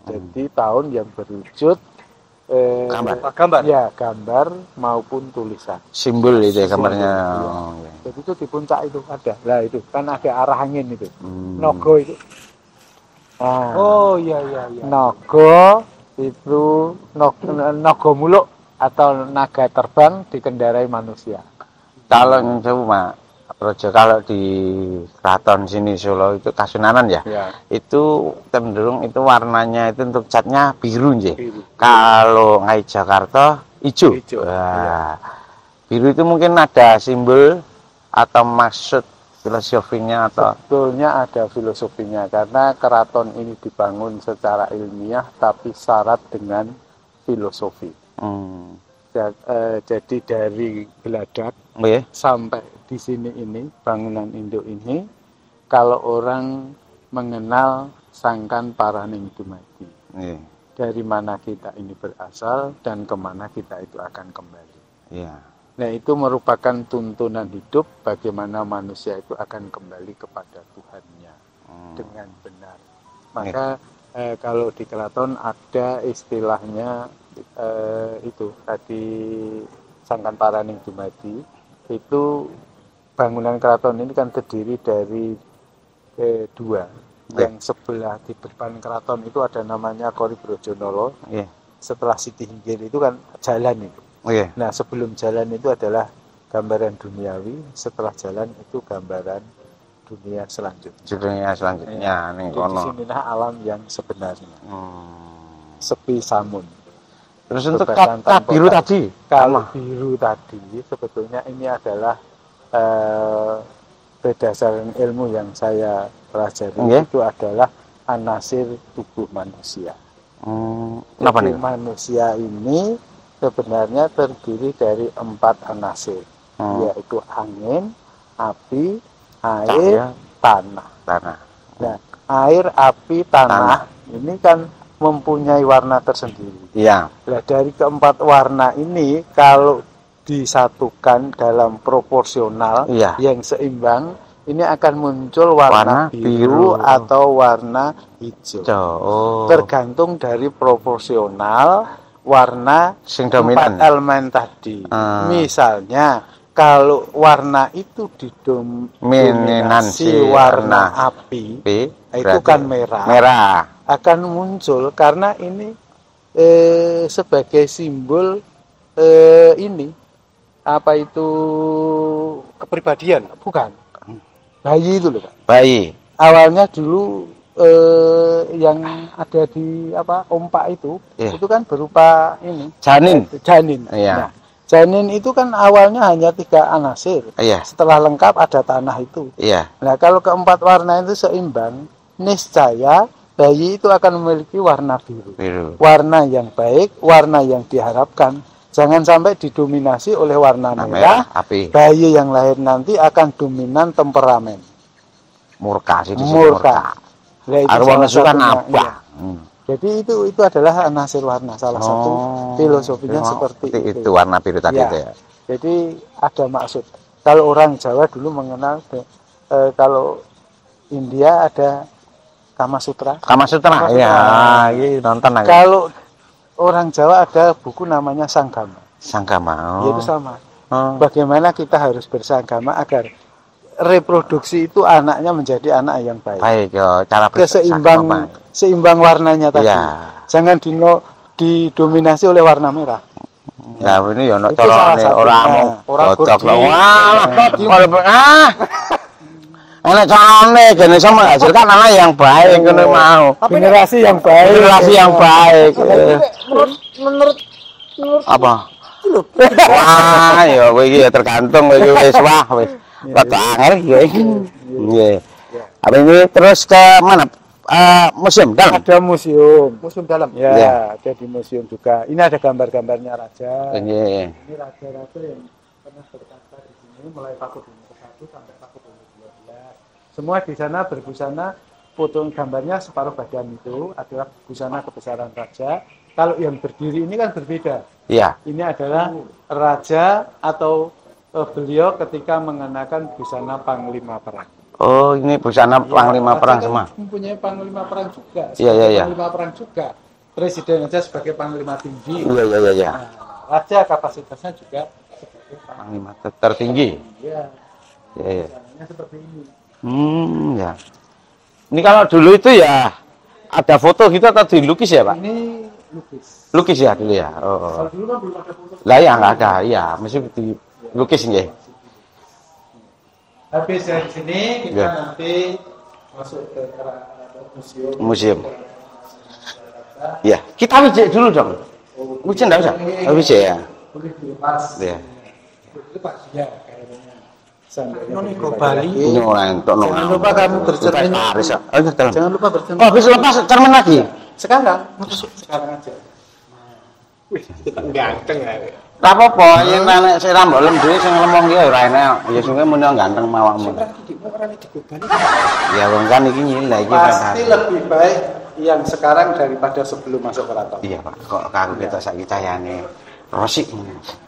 Jadi tahun yang berwujud gambar. Ya, gambar maupun tulisan. Simbol itu ya gambarnya. Jadi itu di puncak itu ada. Lah itu kan ada arah angin itu. Nogo itu. Nah, iya. Nogo itu Nogo Muluk atau naga terbang dikendarai manusia. Kalau coba Projo, kalau di keraton sini Solo itu Kasunanan ya, itu cenderung itu warnanya itu untuk catnya biru nggih. Kalau ngai Jakarta hijau. Wah, biru itu mungkin ada simbol atau maksud filosofinya atau Sebetulnya ada filosofinya karena keraton ini dibangun secara ilmiah tapi syarat dengan filosofi. Jadi dari Geladak nggih. sampai di sini ini bangunan induk ini, kalau orang mengenal Sangkan Paraning Dumadi, Nggih. dari mana kita ini berasal dan kemana kita itu akan kembali. Iya. Nah, itu merupakan tuntunan hidup bagaimana manusia itu akan kembali kepada Tuhannya dengan benar. Maka kalau di keraton ada istilahnya itu tadi Sangkan Paraning Dumadi, itu bangunan keraton ini kan terdiri dari dua. Yang sebelah di depan keraton itu ada namanya Kori Brojonolo. Setelah Siti Hinggir itu kan jalan itu. Nah, sebelum jalan itu adalah gambaran duniawi, setelah jalan itu gambaran dunia selanjutnya. Dunia selanjutnya ning Di kono. sinilah alam yang sebenarnya. Sepi samun. Terus untuk Kebebasan kata tanpa biru kata. tadi, Kalau biru tadi sebetulnya ini adalah berdasarkan ilmu yang saya pelajari, itu adalah anasir tubuh manusia. Kenapa nih? Tubuh manusia ini sebenarnya terdiri dari 4 anasir, yaitu angin, api, air, tanah. Nah, air, api, tanah ini kan mempunyai warna tersendiri. Iya. Nah, dari keempat warna ini kalau disatukan dalam proporsional yang seimbang, ini akan muncul warna biru atau warna hijau. Tergantung dari proporsional warna sing dominan 4 elemen tadi. Misalnya kalau warna itu didominasi warna api, itu kan merah. Akan muncul karena ini sebagai simbol ini apa itu kepribadian, bukan? Bayi itu loh, Pak. Bayi. Awalnya dulu yang ada di ompak itu kan berupa ini janin. Nah, janin itu kan awalnya hanya 3 anasir. Setelah lengkap ada tanah itu. Nah, kalau keempat warna itu seimbang, niscaya bayi itu akan memiliki warna biru. Warna yang baik, warna yang diharapkan. Jangan sampai didominasi oleh warna merah. Bayi yang lahir nanti akan dominan temperamen. Murka. Arwah nesukan apa? Jadi itu adalah anasir warna, salah satu filosofinya seperti itu. Warna biru tadi itu ya. Jadi ada maksud. Kalau orang Jawa dulu mengenal kalau India ada Kama Sutra. Ya, ini nonton aja. Kalau orang Jawa ada buku namanya Sanggama. Itu sama. Bagaimana kita harus bersagama agar reproduksi itu anaknya menjadi anak yang baik. Cara seimbang warnanya tadi. Jangan didominasi oleh warna merah. Nah, ini ya cara orang cocok. Anak carane gene sama menghasilkan anak yang baik ngono mau. Generasi yang baik. Menurut apa? Wah, ya kowe iki ya tergantung kowe wis wis. Rada angel iki. Nggih. Apa ini terus ke mana? Museum dalam. Ada museum dalam. Ya, ada di museum juga. Ini ada gambar-gambarnya raja. Ini raja-raja yang pernah berkata di sini mulai Pakubuwono I sampai Pakubuwono XII. Semua di sana berbusana, foto gambarnya separuh badan itu adalah busana kebesaran raja. Kalau yang berdiri ini kan berbeda. Ini adalah raja atau beliau ketika mengenakan busana panglima perang. Oh, ini busana panglima perang semua. Mempunyai panglima perang juga. Panglima perang juga. Presiden aja sebagai panglima tinggi. Iya. Nah, raja kapasitasnya juga sebagai panglima tertinggi. Iya. Seperti ini. Ya. Ini kalau dulu itu ya ada foto gitu atau dilukis ya, Pak? Ini lukis ya dulu ya. Kalau dulu kan belum ada foto. Lah ya nggak ada, ya mesti dilukis nggih. Habis dari sini kita nanti masuk ke museum. Ya, kita wijek dulu dong. Wijek enggak usah. Wijek ya. Boleh dilepas. Iya. Itu Pak dia kayaknya. Nonigo Bali. Jangan lupa kamu bercermin. Jangan lupa bercermin. Oh, bisa lepas cermin lagi. Sekarang aja. Wih, kita ganteng ya. Ora apa-apa, yen anak sing rambut lem dhewe sing lemong ki ora enak. Ya sing muni ganteng mawakmu. Ya wong kan iki nyilai iki pasti lebih baik yang sekarang daripada sebelum masuk keraton. Iya, Pak. Kok karo kita saiki cahayane rosik.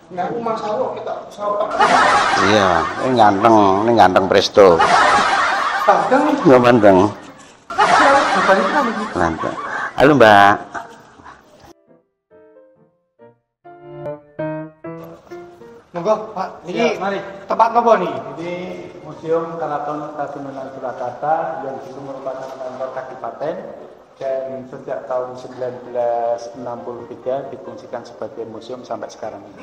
Nah, aku masalah kita sawah. Iya, ini ganteng presto. Padang Enggak ganteng. bapaknya kan Ganteng. Halo, Mbak. Monggo, Pak. Ini Ya, mari. tempat apa nih? Ini Museum Keraton Kasunanan Surakarta yang dulu merupakan kantor Kadipaten dan sejak tahun 1963 difungsikan sebagai museum sampai sekarang ini.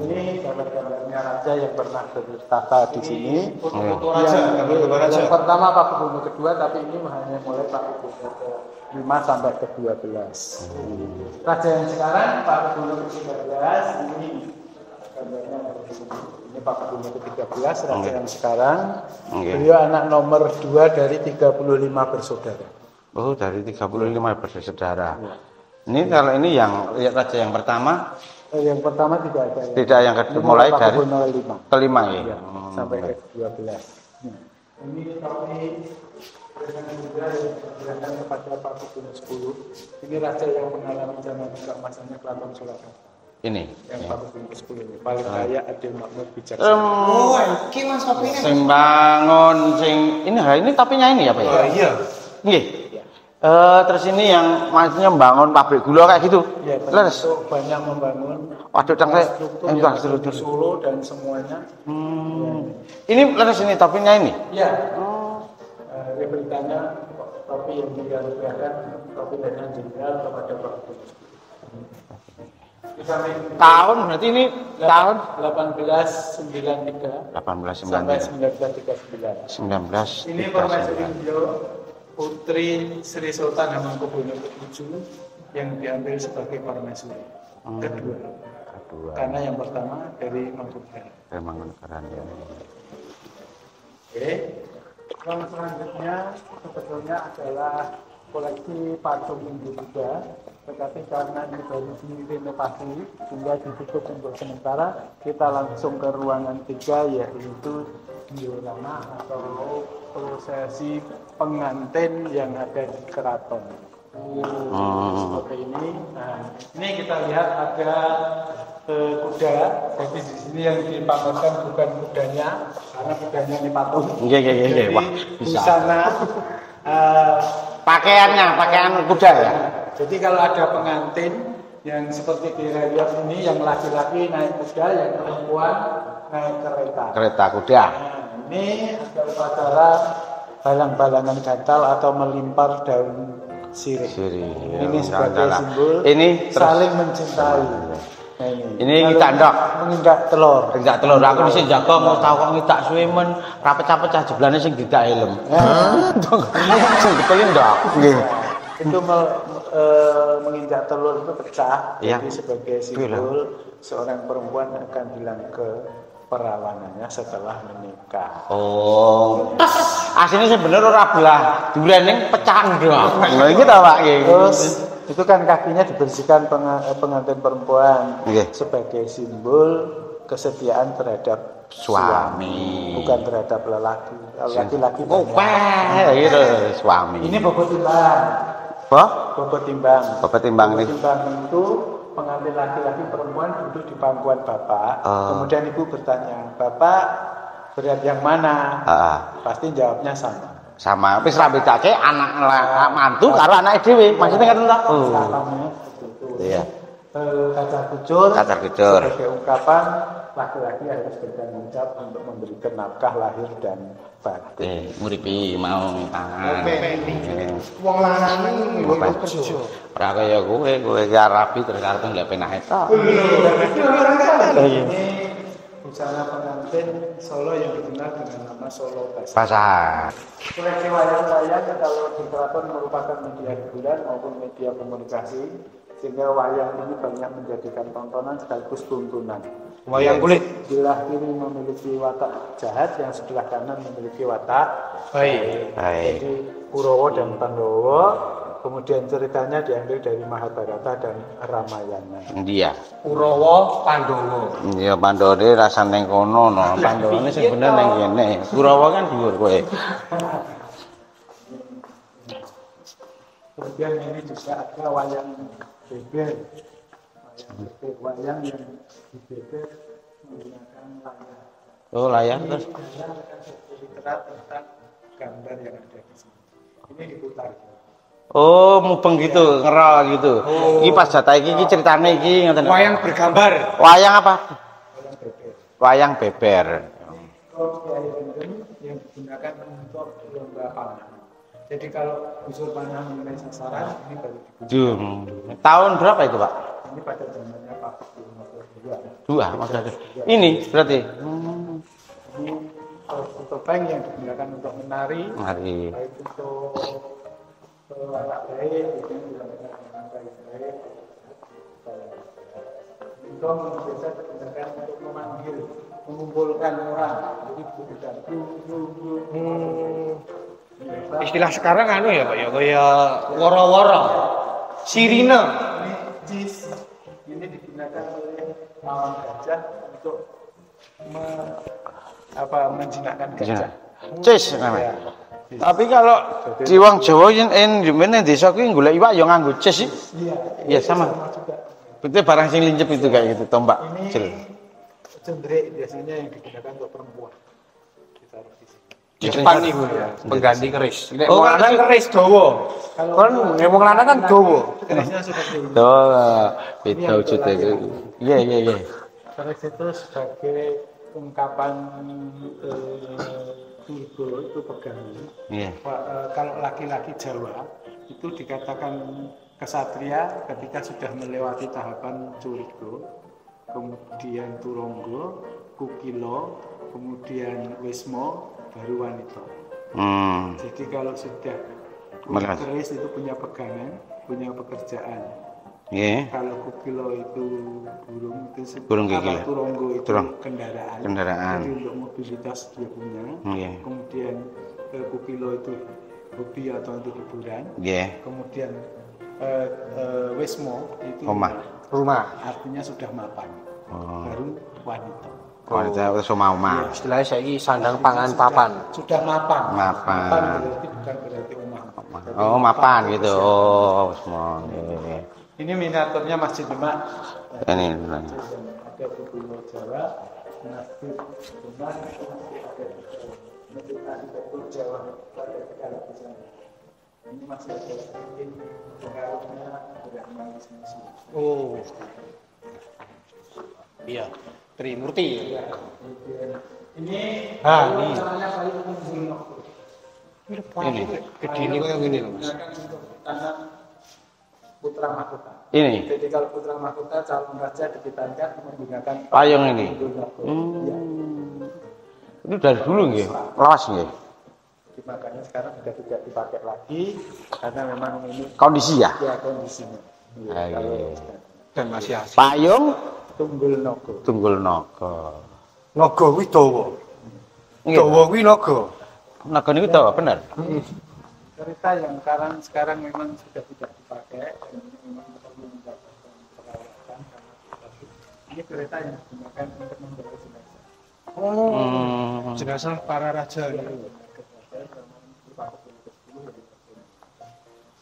Ini gambar-gambarnya raja yang pernah bertata di sini. Foto-foto raja, gambar-gambar raja. Yang pertama Pakubuwono kedua, tapi ini hanya mulai Pakubuwono ke-5 sampai ke-12. Raja yang sekarang Pakubuwono ke-13 ini gambarnya ini Pakubuwono ke-13 raja yang sekarang. Beliau anak nomor 2 dari 35 bersaudara. Oh, dari 35 bersaudara. Ini kalau ini yang raja yang pertama, Yang pertama tidak ada. tidak yang kedua mulai dari Pakubuwono 5. kelima ya. Ya, sampai ke 12. Ini topi dengan juga yang diserahkan kepada Pakubuwono 10. Ini raja yang mengalami zaman keemasannya Keraton Surakarta. Ini. Yang Pakubuwono 10 ini paling kaya, adil, makmur, bijaksana. Oh, iki Mas topinya. Sing bangun, sing ini topinya ini ya, Pak ya? Oh, iya. Nggih. Terus ini yang maksudnya membangun pabrik gula kayak gitu. Ya, Leres. termasuk banyak membangun Waduh, tangke infrastruktur yang ada di Solo dan semuanya. Ini leres ini topinya ini. Ya. Dia beritanya topi yang dianugerahkan topi Letnan Jenderal kepada Pakubuwono 10. Tahun berarti ini tahun 1893 sampai 1893. 1939. 19. Ini permaisuri beliau Putri Sri Sultan Hamengkubuwono ke-7 yang diambil sebagai permaisuri kedua. Karena yang pertama dari Mangkunegaran. Mangkunegaran ya. Oke. Yang selanjutnya sebetulnya adalah koleksi patung Hindu juga, tetapi karena ini baru direnovasi sehingga ditutup untuk sementara, kita langsung ke ruangan 3 yaitu diorama atau prosesi pengantin yang ada di keraton. Seperti ini. Nah, ini kita lihat ada kuda. Jadi di sini yang dipamerkan bukan kudanya, karena kudanya ini patung. Nggih. Wah, bisa. Busana Pakaian kuda ya. jadi kalau ada pengantin yang seperti di relief ini, yang laki-laki naik kuda, yang perempuan naik kereta. Kereta kuda. Nah, ini ada upacara balang-balangan gantal atau melimpar daun sirih. Ini sebagai simbol ini saling mencintai. Nah, ini ngitak ndok. Mengindak telur. Ngitak telur. Aku mesti jaga mau tahu kok ngitak suwe men ra pecah-pecah jeblane sing didak helm. Sing betul ndok. Nggih. Itu menginjak telur itu pecah. Iya. Jadi sebagai simbol seorang perempuan akan bilang ke perawanannya setelah menikah. Oh. Aslinya sebenarnya ora belah duren ning pecah ndok. Lha iki ta, Pak nggih. Terus itu kan kakinya dibersihkan pengantin perempuan sebagai simbol kesetiaan terhadap suami, bukan terhadap lelaki. Laki-laki gitu suami. Ini bobot timbang. Bobot timbang. Bobot timbang ini. Timbang itu pengantin laki-laki perempuan duduk di pangkuan bapak. Kemudian ibu bertanya, bapak berat yang mana? Pasti jawabnya sama. Wis ra bedake anak mantu karo anake dhewe. Maksudnya ngoten ta? Iya. Kacar kucur Kucur. sebagai ungkapan laki-laki harus bertanggung jawab untuk memberikan nafkah lahir dan batin. Nguripi mau tangan. Wong lanang nggo kerja. Ora kaya kowe ya rapi terus arep nggak penake tok. Ini busana pengantin Solo yang dikenal dengan nama Solo Pasar. Koleksi wayang-wayang kalau di keraton merupakan media hiburan maupun media komunikasi, sehingga wayang ini banyak menjadikan tontonan sekaligus tuntunan. Wayang kulit. Sebelah kiri memiliki watak jahat, yang sebelah kanan memiliki watak Baik. Jadi Kurawa dan Pandhawa, kemudian ceritanya diambil dari Mahabharata dan Ramayana. Iya. Kurawa, Pandhawa. Iya Pandhawa iki rasane kono no. Pandhawane sing bener ning kene. Kurawa kan dhuwur kowe. Kemudian ini juga ada wayang beber. Wayang yang dibeber menggunakan layar. Oh, layar terus. Literat tentang gambar yang ada di sini. Ini diputar. Oh, mubeng gitu, ngerol gitu. Iki pas jatah iki ceritane iki ngoten. Wayang bergambar. Wayang apa? Wayang beber. Wayang beber. Kiai Gendeng yang digunakan untuk lomba panah. Jadi kalau busur panah mengenai sasaran, ini baru digunakan. Tahun berapa itu, Pak? Ini pada zamannya Pak II. Dua, maksudnya. Ini berarti. Ini topeng yang digunakan untuk menari, Mari. baik untuk anak baik, ini digunakan dengan baik-baik. Gong biasa digunakan untuk memanggil, mengumpulkan orang. Jadi digunakan Istilah sekarang anu ya Pak ya, kayak woro-woro. Sirine. Ini jis, ini digunakan oleh lawan gajah untuk menjinakkan gajah. Cis namanya. Tapi kalau di wong Jawa yen jumene desa kuwi golek iwak ya nganggo cis sih. Iya sama. Betul barang sing lincip itu kayak gitu tombak. Ini cendrik biasanya yang digunakan untuk perempuan. Ditaruh di sini. Di depan iku ya, pengganti keris. Nek Oh, wong lanang keris dawa. Kan nek wong lanang kan dawa. Kerisnya sudah di Tuh, beda wujudnya itu. Iya, iya, iya. keris itu sebagai ungkapan turbo itu pegangan. Iya. Kalau laki-laki Jawa itu dikatakan kesatria ketika sudah melewati tahapan curigo, kemudian turonggo, kukilo, kemudian wismo, baru wanita. Jadi kalau sudah keris itu punya pegangan, punya pekerjaan. Iya. Kalau kukilo itu burung itu Burung kikil. turonggo itu Turong. kendaraan. Kendaraan. Jadi untuk mobilitas dia punya. Iya. Kemudian kukilo itu hobi atau untuk hiburan. Iya. Kemudian wismo itu Rumah. artinya sudah mapan. Oh. Baru wanita. Wanita wis omah-omah. Istilahnya saiki sandang pangan papan. Sudah mapan. Mapan. Mapan berarti bukan berarti omah. Oh, mapan gitu. Oh, semua. Iya. Ini miniaturnya Masjid Demak. Ini. Ada di Pulau Jawa, Masjid Demak itu masih ada. Masjid Arsitektur Jawa pada negara di sana. Ini masih ada sedikit pengaruhnya dari manis-manis. Oh. Iya. Trimurti. Ya, ini ini. namanya kayu Gunung. Ini. Gede ini kok yang ini loh, Mas. Digunakan untuk tanam putra mahkota. Ini. Jadi kalau putra mahkota calon raja dikitankan menggunakan Payung ini. Ya. Itu dari dulu nggih. Lawas nggih. Makanya sekarang sudah tidak dipakai lagi karena memang ini Kondisi ya. ya kondisinya. Ya, Ah, kalau iya. Dan masih asli. Payung Tunggul Nogo. Tunggul Naga. Naga kuwi dawa. Dawa kuwi naga. Naga niku dawa bener. Kereta yang sekarang memang sudah tidak dipakai dan ini memang perlu mendapatkan perawatan karena ini kereta yang digunakan untuk membawa jenazah. Jenazah para raja.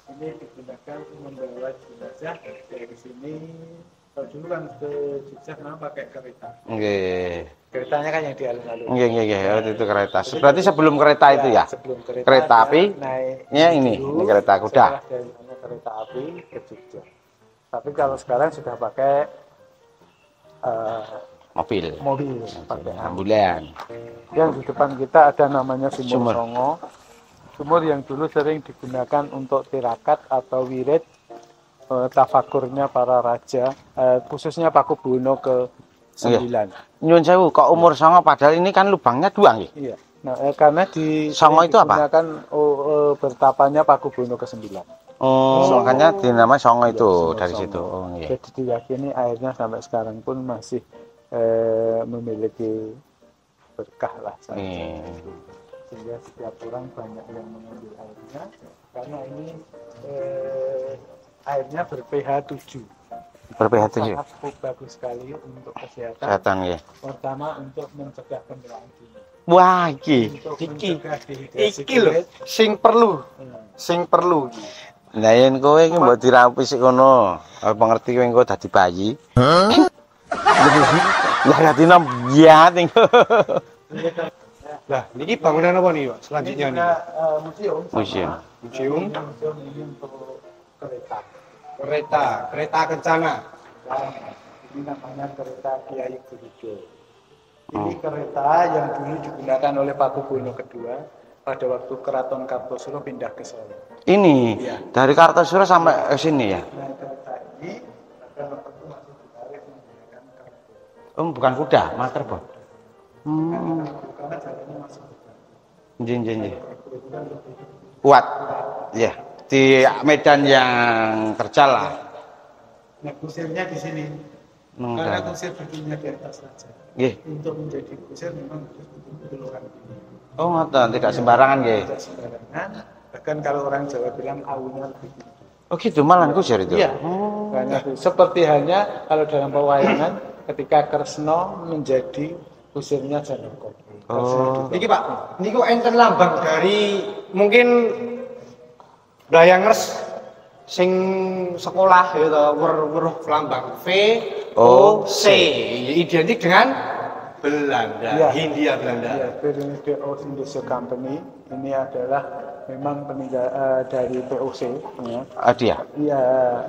Ini digunakan membawa jenazah dari sini. Kalau dulu kan ke Jogja memang pakai kereta. Nggih. Keretanya kan yang di alun-alun. Nggih. Itu kereta. Berarti sebelum kereta itu ya. Sebelum Kereta api. naiknya ini dulu, kereta kuda. setelah dari sana kereta api ke Jogja. Tapi kalau sekarang sudah pakai Mobil. mobil, pakai Ambulan. Yang di depan kita ada namanya Sumur. Sumur Songo. Sumur yang dulu sering digunakan untuk tirakat atau wirid tafakurnya para raja, khususnya Pakubuwono ke-9. Nyuwun sewu, kok umur songo padahal ini kan lubangnya dua nggih. Iya. Nah, karena di Songo itu apa? digunakan bertapanya Pakubuwono ke-9. Oh, makanya dinamai songo itu Songo, dari Songo. situ. Oh, nggih. Jadi diyakini airnya sampai sekarang pun masih memiliki berkah lah saja. Sehingga setiap orang banyak yang mengambil airnya karena ini airnya ber-pH 7. Ber-pH 7. Sangat bagus sekali untuk kesehatan. Kesehatan ya. Pertama untuk mencegah pendarahan tinggi. Wah, iki Lho, sing perlu. Lah yen kowe iki mbok dirapi sik kono. Apa ngerti kowe engko dadi bayi? Lah dadi biat engko. Lah, niki bangunan apa nih, Pak? Selanjutnya nih. Museum. Museum. Museum ini untuk kereta. Kereta kencana. Ini namanya kereta Kiai Gurujo. Ini kereta yang dulu digunakan oleh Paku Buwono II pada waktu Keraton Kartosuro pindah ke Solo. Ini dari Kartosuro sampai ke sini ya. Nah, kereta ini pada waktu itu masih ditarik menggunakan kerbau. Oh, bukan kuda, malah kerbau. Karena jalannya masih Jin. Kuat. Ya, di medan yang terjal lah. Nah, kusirnya di sini. Karena kusir berdirinya di atas saja. Untuk menjadi kusir memang harus betul-betul orang ini. Oh, ngoten, tidak sembarangan nggih. Tidak sembarangan. Bahkan kalau orang Jawa bilang aunya lebih tinggi. Oh gitu, malah kusir itu. Iya. Karena seperti halnya kalau dalam pewayangan ketika Kresna menjadi kusirnya Janaka. Oh. Iki Pak, niku enten lambang dari mungkin Dayangers sing sekolah ya to weruh lambang VOC identik dengan Belanda, Ya. Hindia Belanda. Ya, Verenigde Oost Indische Company ini adalah memang dari POC. Ya. Hadiah. Iya,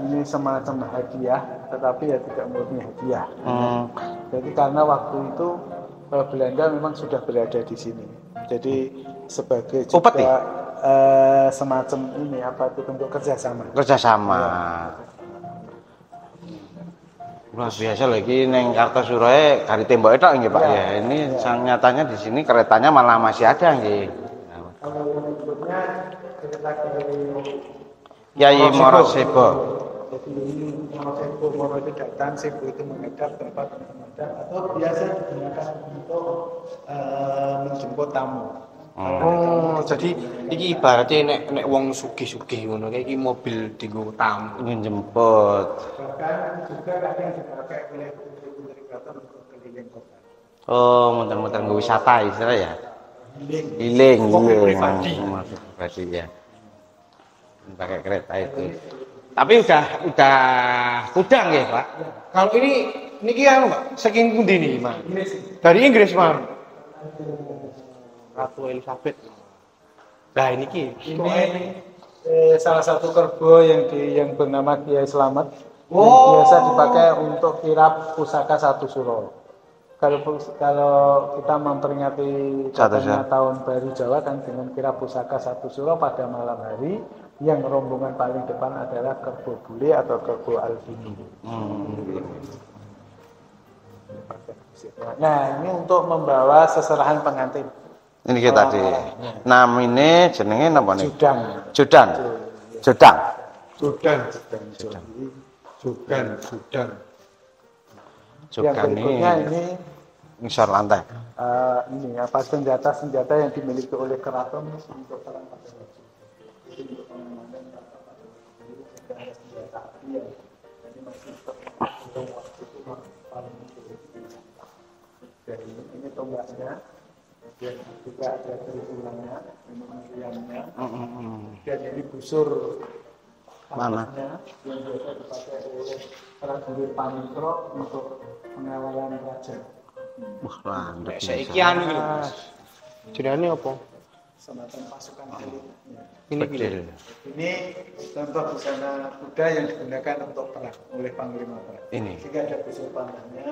ini semacam hadiah, tetapi ya tidak murni hadiah. Jadi karena waktu itu Belanda memang sudah berada di sini. Jadi sebagai Upeti? juga semacam ini apa itu bentuk kerjasama. Kerjasama. Luar biasa lagi neng Kartosuro dari tembok itu nggih Pak ya. Ini sang nyatanya di sini keretanya malah masih ada nggih. Kalau yang berikutnya kereta Kiai Morosebo. Jadi ini Moro itu datang, Sebo itu menghadap, tempat menghadap, atau biasa digunakan untuk menjemput tamu. Oh, jadi iki ibaratnya nek wong sugih-sugih ngono kayak iki mobil dienggo tamu. Jemput. Bahkan juga kadang dipakai oleh putri-putri keraton untuk keliling kota. Oh, muter-muter nggak wisata istilah ya. Healing. Mobil pribadi. Mobil pribadi ya. Pakai kereta itu. Tapi udah udang ya Pak. Kalau ini niki anu Pak, saking pundi niki, Mas? Dari Inggris, Mas. Ratu Elizabeth. Nah, ini Salah satu kerbau yang bernama Kiai Slamet. Oh. Yang biasa dipakai untuk kirap pusaka satu suro. Kalau kita memperingati datangnya tahun baru Jawa kan dengan kirap pusaka satu suro pada malam hari, yang rombongan paling depan adalah kerbau bule atau kerbau albino. Nah, ini untuk membawa seserahan pengantin. Ini kita tadi. Namine jenenge napa nih? Judang. Jodang. Yang berikutnya ini ngisor lantai. ini apa senjata yang dimiliki oleh keraton untuk perang pada waktu itu. Jadi untuk pengamanan ada senjata api yang ini masih terhitung waktu itu paling dari ini tombaknya, dan juga ada terikulangnya, meriamnya, dan ini busur panasnya yang biasa dipakai oleh prajurit Panitro untuk pengawalan raja. Wah, landep. saiki anu iki lho, Mas. Jenenge apa? Semacam pasukan elit. Bedil. Ini contoh busana kuda yang digunakan untuk perang oleh panglima perang. Ini. Jika ada busur panahnya,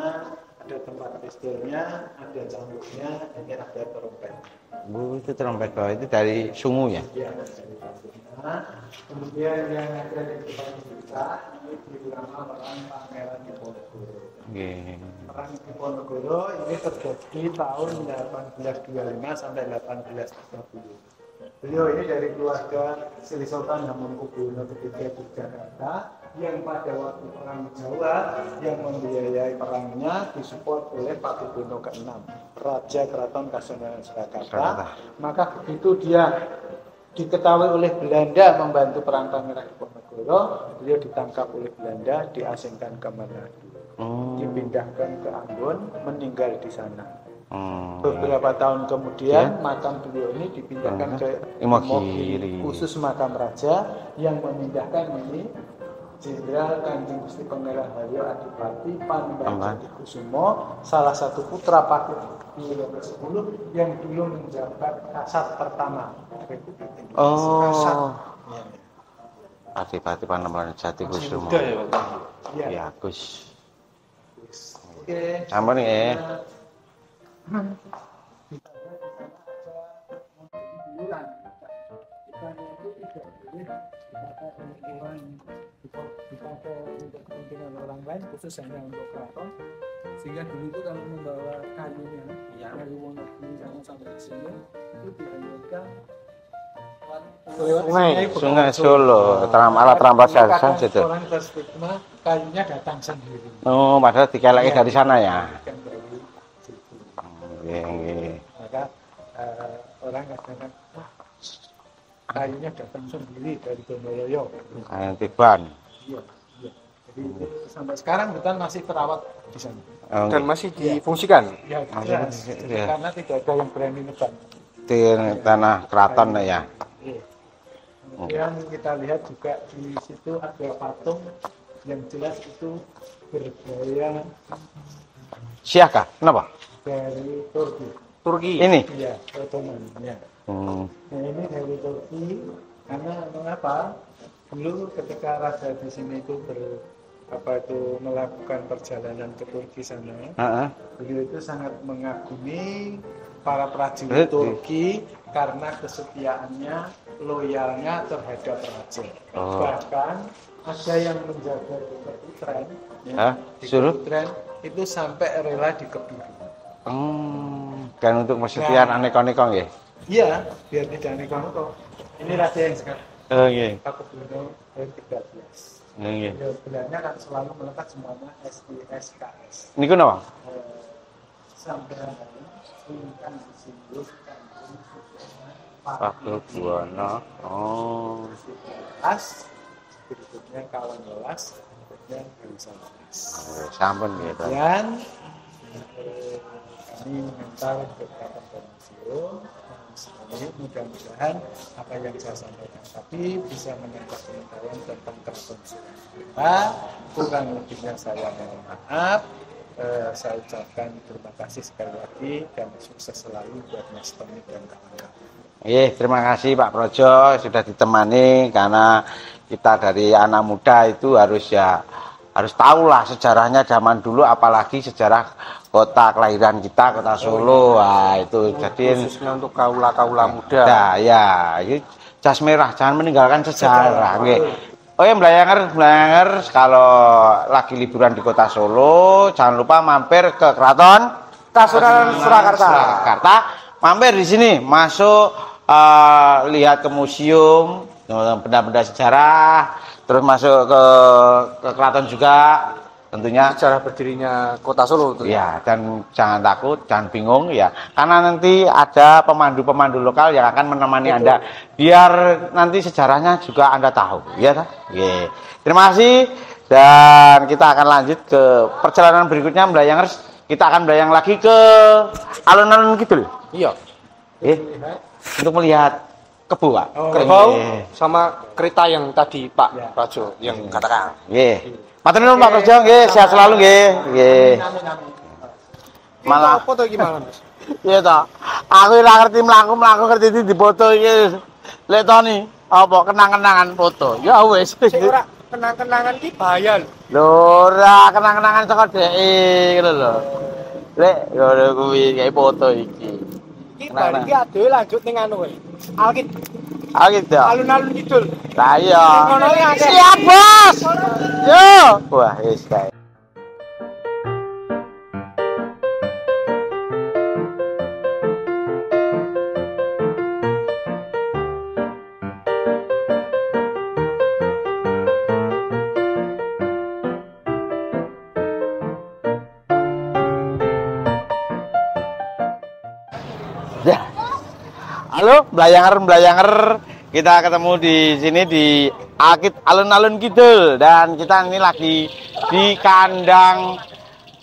ada tempat pistolnya, ada cambuknya, ini ada trompet. Bu, itu trompet bawah itu dari sungu ya? Ya, dari cambuknya. Kemudian yang ada di depan kita ini diulama perang Pangeran Diponegoro. Perang Diponegoro ini terjadi tahun 1825 sampai 1830. Beliau ini dari keluarga Sri Sultan Hamengkubuwono III di Jakarta. yang pada waktu perang Jawa yang membiayai perangnya disupport oleh Pakubuwono ke-6, Raja Keraton Kasunanan Surakarta. Maka begitu dia diketahui oleh Belanda membantu perang Pangeran Diponegoro, beliau ditangkap oleh Belanda, diasingkan ke Manado, dipindahkan ke Ambon, meninggal di sana. Beberapa tahun kemudian makam beliau ini dipindahkan ke Imogiri, khusus makam raja yang memindahkan ini Jenderal Kanjeng Gusti Pangeran Haryo Adipati Panembajatikusumo, salah satu putra Pakubuwono ke-10 yang dulu menjabat Kasat pertama Republik Indonesia. Kasat. Adipati Panembajatikusumo. Ya, Gus. Oke. Ampun nggih. Untuk kepentingan orang lain khusus hanya untuk keraton, sehingga dulu itu kalau membawa kayunya dari Wonogiri sampai ke sini itu dialirkan Sungai Solo, alat terampas saja itu. Orang berstigma kayunya datang sendiri. Oh, padahal dikeleki dari sana ya. Maka orang kadang-kadang kayunya datang sendiri dari Donoloyo. Kayak tiban. Iya. Jadi sampai sekarang hutan masih terawat di sana. Dan masih difungsikan. Ya, karena tidak ada yang berani nebang. Di tanah keraton ya. Kemudian kita lihat juga di situ ada patung yang jelas itu bergaya Siaka, kenapa? dari Turki. Turki. Ini. Iya, Ottoman. Ya. Nah, ini dari Turki karena mengapa? Dulu ketika raja di sini itu melakukan perjalanan ke Turki sana, beliau itu sangat mengagumi para prajurit Turki karena kesetiaannya, loyalnya terhadap raja. Bahkan ada yang menjaga di Keputren, Keputren itu sampai rela dikebiri. Dan untuk kesetiaan aneka-aneka nggih. Iya, biar tidak aneka-aneka. Ini raja yang sekarang. Nggih. Pakubuwono ke-13. Nggih. Gelarnya kan selalu melekat semuanya SISKS. Niku napa? Sampai singkan disebut Pakubuwono. Oh. As, berikutnya kawan welas, berikutnya bangsa welas. Sampun gitu. Dan kami mengantar beberapa museum. Mudah-mudahan apa yang saya sampaikan tadi bisa menambah pengetahuan tentang keraton Surakarta. Kurang lebihnya saya mohon maaf. Saya ucapkan terima kasih sekali lagi dan sukses selalu buat Mas Tommy dan kawan-kawan. Terima kasih Pak Projo sudah ditemani, karena kita dari anak muda itu harus tahulah sejarahnya zaman dulu, apalagi sejarah kota kelahiran kita, kota Solo. Wah, itu jadi khususnya untuk kaula-kaula muda. Nah, ya, ini jas merah, jangan meninggalkan sejarah. Oh ya, Mblayanger kalau lagi liburan di kota Solo, jangan lupa mampir ke Keraton Kasunanan Surakarta. Mampir di sini, masuk lihat ke museum, benda-benda sejarah, terus masuk ke keraton juga, tentunya sejarah berdirinya kota Solo itu. Ya, dan jangan takut, jangan bingung ya, karena nanti ada pemandu-pemandu lokal yang akan menemani Anda, biar nanti sejarahnya juga Anda tahu, ya kan? Terima kasih, dan kita akan lanjut ke perjalanan berikutnya, Mblayangers. Kita akan melayang lagi ke alun-alun Kidul. Iya. Untuk melihat kebu, Pak. Kerbau sama kereta yang tadi Pak Prajo yang katakan. Matur nuwun Pak Prajo, nggih, sehat selalu nggih. Nggih. Malah foto gimana, Mas? Iya toh. Aku ora ngerti mlaku ngerti dipoto iki. Lek Tony, apa kenang-kenangan foto. Ya wis. Ora kenang-kenangan ki bahaya lho. Lho ora kenang-kenangan saka dhek ngono lho. Lek ngono kuwi kayak foto iki. Iki bar iki adewe lanjut ning anu kowe. Alkit. Gitu. Alun-alun Kidul. Lah iya. Ngono iki akeh. Siap, Bos. Yo. Wah, wis kae. Ya. Halo, belayanger. Kita ketemu di sini di alun-alun Kidul dan kita ini lagi di kandang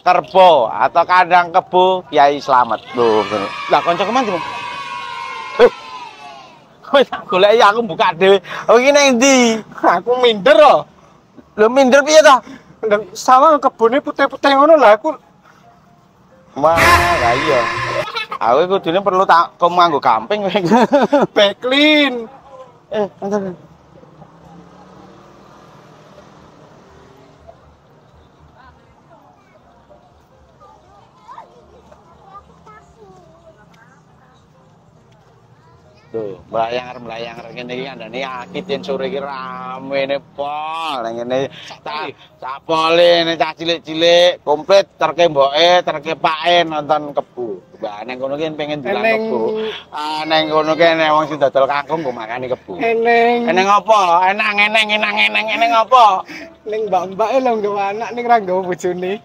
kerbau atau kandang kebo Kiai Slamet. Loh, lah kanca keman tuh. Wis golek aku buka dhewe. Oh iki nang ndi? Aku minder loh. Lho minder piye to? Sama kebunnya putih-putih ngono lah aku. Wah, lah iya. Aku kudune perlu tak nganggo gamping. Backlin. Antar. Tuh, melayang ngene iki andane akit yen sore iki rame ne pol. Ngene tak pole ne cah cilik-cilik komplit terke mboke, terke pake nonton kebo. Mbah neng kono ki pengen dilan kebo. Ah neng kono ki nek wong sing dodol kangkung go makani kebo. Eneng apa? Eneng apa? Ning mbak-mbake lho nggawa anak ning ra nggawa bojone.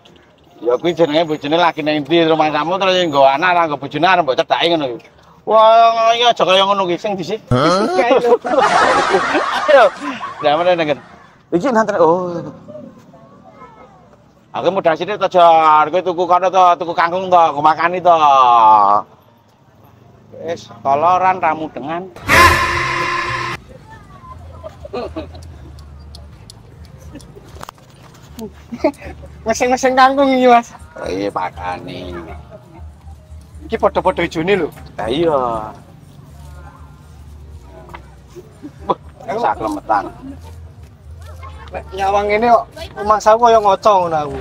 Ya kuwi jenenge bojone lagi nang ndi rumah kamu terus nggawa anak ra nggawa bojone arep mbok cedhaki ngono kuwi. Wah, iya aja kaya ngono ki sing dhisik. Ayo. Lah mana nengen. Iki nanti Aku modal sithik to, Jar. Kowe tuku kono to, tuku kangkung to, aku makani to. Wis koloran ramu dengan. Mesing-mesing kangkung iki, Mas. Iya pakani. Iki padha-padha ijone lho. Lah iya. Sak klemetan. Nek nyawang ngene kok omah sawu kaya ngoco ngono aku.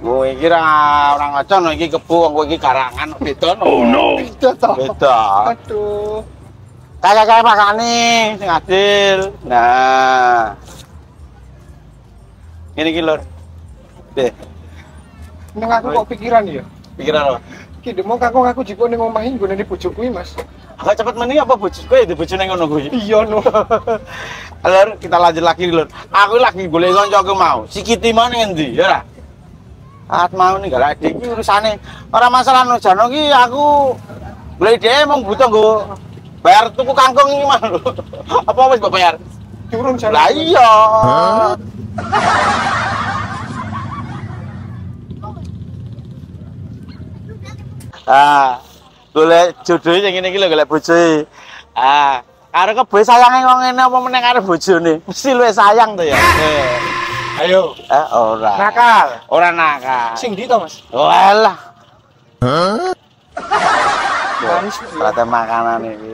Kowe iki ora ngaco no iki kebo, kowe iki karangan beda no. Oh no. Beda to. Beda. Aduh. Kaya makane sing adil. Nah. Ngene iki lur. Deh. Ning aku kok pikiran ya. Pikiran apa? Ki demo kangkung aku jiko ning omah iki nggone bojoku iki, Mas. Agak cepet meni apa bojoku ya di bojone ngono kuwi. Iya no. Lur, kita lanjut lagi lur. Aku lagi golek kancaku mau. Si Kiti mau ning endi, ya ora? At mau ning galak iki urusane. Ora masalah no jano ki aku golek dhewe mung butuh nggo bayar tuku kangkung iki mah. Apa wis mbok bayar? Turun jane. Lah iya. Ah, golek jodohe sing ngene iki lho golek bojoe. Ah, karo kebo sayange wong ngene apa meneh karo bojone? Mesti luwih sayang to ya. Ayo. Ora. Nakal. Ora nakal. Sing ndi to, Mas? Walah. Manis. Ternyata makanan iki.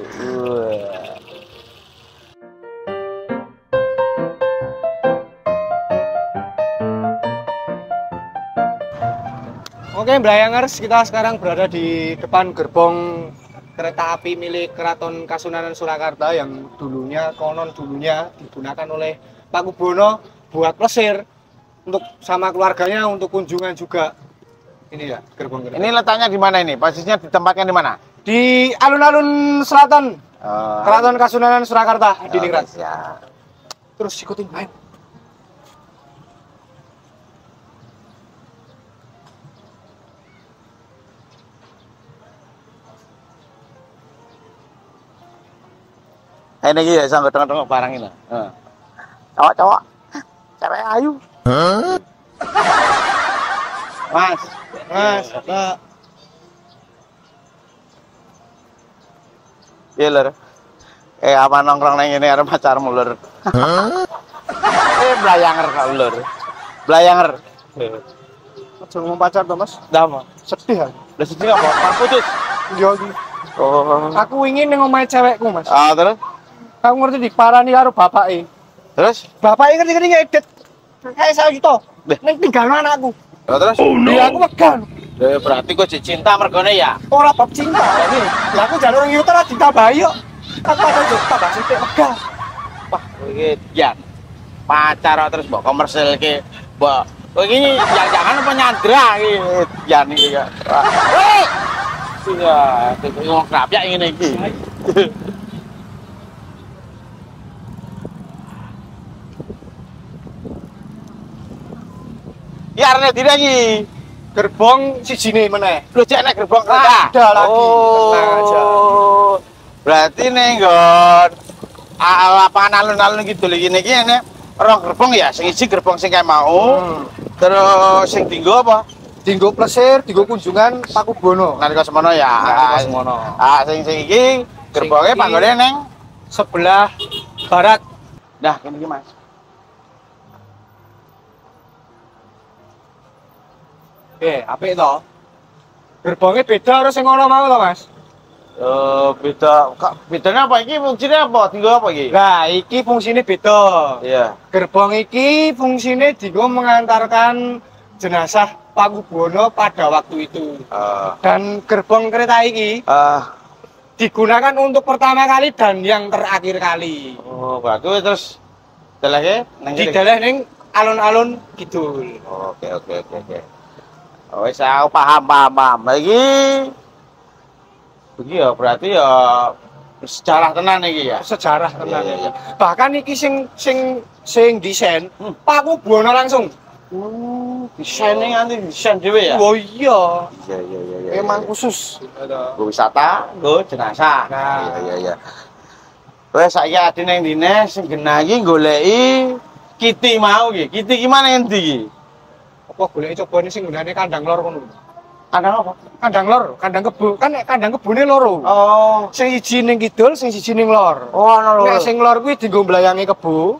Oke, Blayangers, kita sekarang berada di depan gerbong kereta api milik Keraton Kasunanan Surakarta yang konon dulunya digunakan oleh Pak Kubono buat plesir untuk sama keluarganya untuk kunjungan juga. Ini ya gerbong kereta. Ini letaknya di mana ini? Posisinya ditempatkan di mana? Di alun-alun selatan Keraton Kasunanan Surakarta di Ningrat. Ya. Terus ikutin main. Ini iki ya sampe tengok-tengok barang ini. Cowok-cowok. Cewek ayu. Mas, Pak. iya lur. Apa nongkrong nang ngene arep pacarmu lur. Blayanger kok lur. Blayanger. Aja ngomong pacar to, Mas. Ndak apa? Sedih aku. Lah sedih apa? Pak putus. Iya iki. Oh. Aku ingin ning omahe cewekku, Mas. Ah, terus? Aku ngerti diparani karo bapake. Terus? Bapake ngerti-ngerti ngedit. Kayak saya gitu. Ning tinggalno anakku. Terus? Iya, aku megan. Berarti kok cinta mergone ya? Ora bab cinta ini. Lah aku jalur ngiut ora ditambahi kok. Aku ada tambah sithik megan. Wah, iki ya. Pacar terus mbok komersil ki. Mbok iki jangan apa nyandra iki. Jan iki kok. Hei. Iya, itu wong krapyak ngene iki. Ya arene diri iki. gerbong sijine meneh. Lho cek nek gerbong kereta. Ada lagi. Tenang aja. Oh. Berarti nih nggon lapangan alun-alun gitu lagi niki nek rong gerbong ya, sing iji gerbong sing kayak mau. Terus sing tinggo apa? Tinggo plesir, tinggo kunjungan Pakubono. Nalika semono ya. Nalika semono. Ah sing iki gerbongnya iki panggone neng sebelah barat. dah kene iki Mas. Apik to. Gerbongnya beda harus sing ngono mau to, Mas? Beda. Bedanya apa iki? Fungsinya apa? Tinggo apa iki? Lah, iki fungsinya beda. Iya. Gerbong iki fungsinya dienggo mengantarkan jenazah Pakubono pada waktu itu. Dan gerbong kereta iki digunakan untuk pertama kali dan yang terakhir kali. Oh, bagus terus deleke nang Di dalah ning alun-alun kidul. Oke. Oh, wis aku paham. Iki ya berarti ya sejarah tenan iki ya. Sejarah tenan Iya, iki. iya. Bahkan iki sing desain Pakubono langsung. Desainnya nganti desain dhewe ya. Oh iya. Iya. Memang khusus. Go wisata, go jenazah. Nah. Iya. Wes saiki ade nang dine sing genah iki goleki kiti mau iki. Kiti ki mana endi iki? Apa golek cobane sing gunane kandang lor kono. Kandang apa? Kandang lor, kandang kebo. Kan nek kandang kebune loro. Oh. Sing siji ning kidul, sing siji ning lor. Oh, ana lho. Nek sing lor kuwi dienggo mblayangi kebo.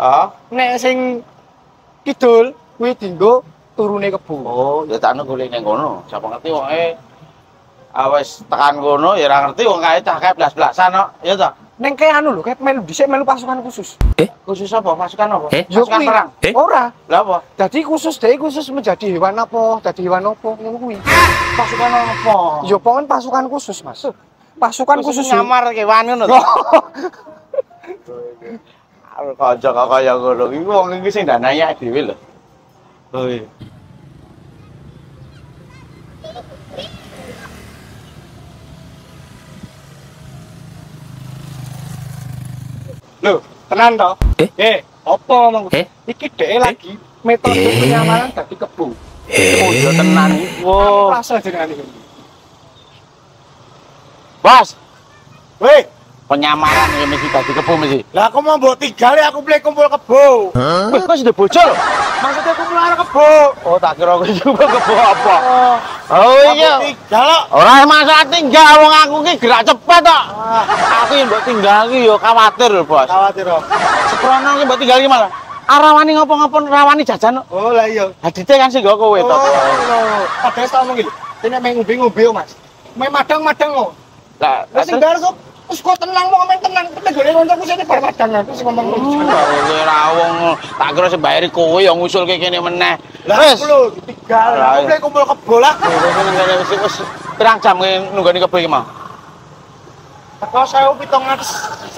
Nek sing kidul kuwi dienggo turune kebo. Oh, ya tak anu golek nang kono. Siapa ngerti wonge wis tekan kono ya ora ngerti wong kae cah kae blas-blasan kok. Ya ta? Neng kayak anu lho, kayak melu dhisik melu pasukan khusus. Khusus apa? Pasukan apa? Yo Pasukan kuwi. perang. Ora. Lah apa? Dadi khusus menjadi hewan apa? Dadi hewan apa ngono kuwi. Pasukan apa? Yo pokoknya pasukan khusus, Mas. Pasukan khusus nyamar kewan ngono to. Arep kanca kaya ngono iki wong iki sing danane dhewe lho. Oh iya. Loh, tenan toh? Apa ngomong? Iki dhek lagi metode penyamaran dadi kebo. Oh iya tenan iki. Wow. Rasa jenengan iki. Bos, Weh, penyamaran ini mesti dadi kebo mesti. lah aku mau mbok tinggal ya aku play kumpul kebo. Wih, kok sudah bocor? Maksudnya kumpul arek kebo. Oh, tak kira aku juga kebo apa. Oh iya. Tinggal kok. Ora masalah tinggal wong aku ki gerak cepet kok. Aku yang mbok tinggal ki yo khawatir lho, Bos. Khawatir kok. Seprono ki mbok tinggal ki malah arawani ngopo-ngopo rawani jajan kok. Oh lah iya. Hadite kan sing nggo kowe to. Oh, padahal tak ngomong gitu. Ini main ngombe-ngombe Mas. Main madang-madang kok. Lah, Lah sing bar kok wis kok tenang kok main tenang. Kita gole kancaku sing bar madang aku sing ngomong ngono. ora wong tak kira sing bayari kowe yang ngusulke kene meneh. Lah Wis. lho ditinggal. Aku play kumpul kebo lah. Wis pirang jam nunggoni kebo iki mau. Kok 1793.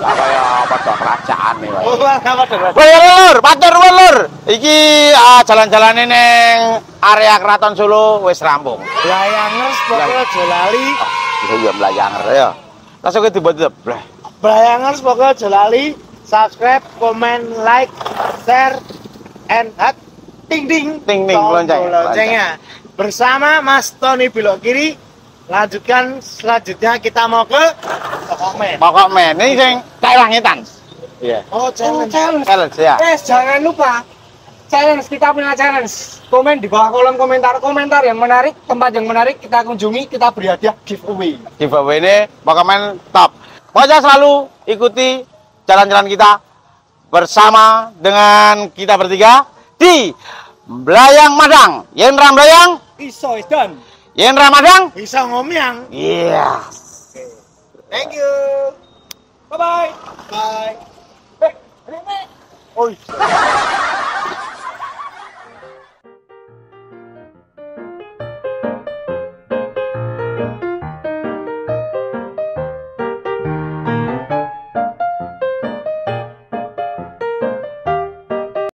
Kaya apa to kerajaan iki. Oh, apa dengar. Woi lur, matur nuwun lur. Iki jalan-jalane ning area Keraton Solo wis rampung. Layangers pokoknya aja lali. Iya mlayanger ya. Langsung ke dibuat bleh. Layangers pokoknya aja lali. Subscribe, comment, like, share, and hot ting ting loncengnya. Bersama Mas Tony belok kiri. Lanjutkan selanjutnya kita mau ke Pokokmen. Pokokmen ini sing kayak langitan. Iya. Oh, challenge. Challenge ya. Jangan lupa challenge, kita punya challenge. Komen di bawah kolom komentar yang menarik, tempat yang menarik kita kunjungi, kita beri hadiah giveaway. Giveaway ini Pokokmen top. Pokoknya selalu ikuti jalan-jalan kita bersama dengan kita bertiga di Blayang Madang. Yen Ram Blayang, Iso dan Yen Ram Madang, bisa ngomyang. iya. Thank you. Bye bye. Bye. Ini. Oh.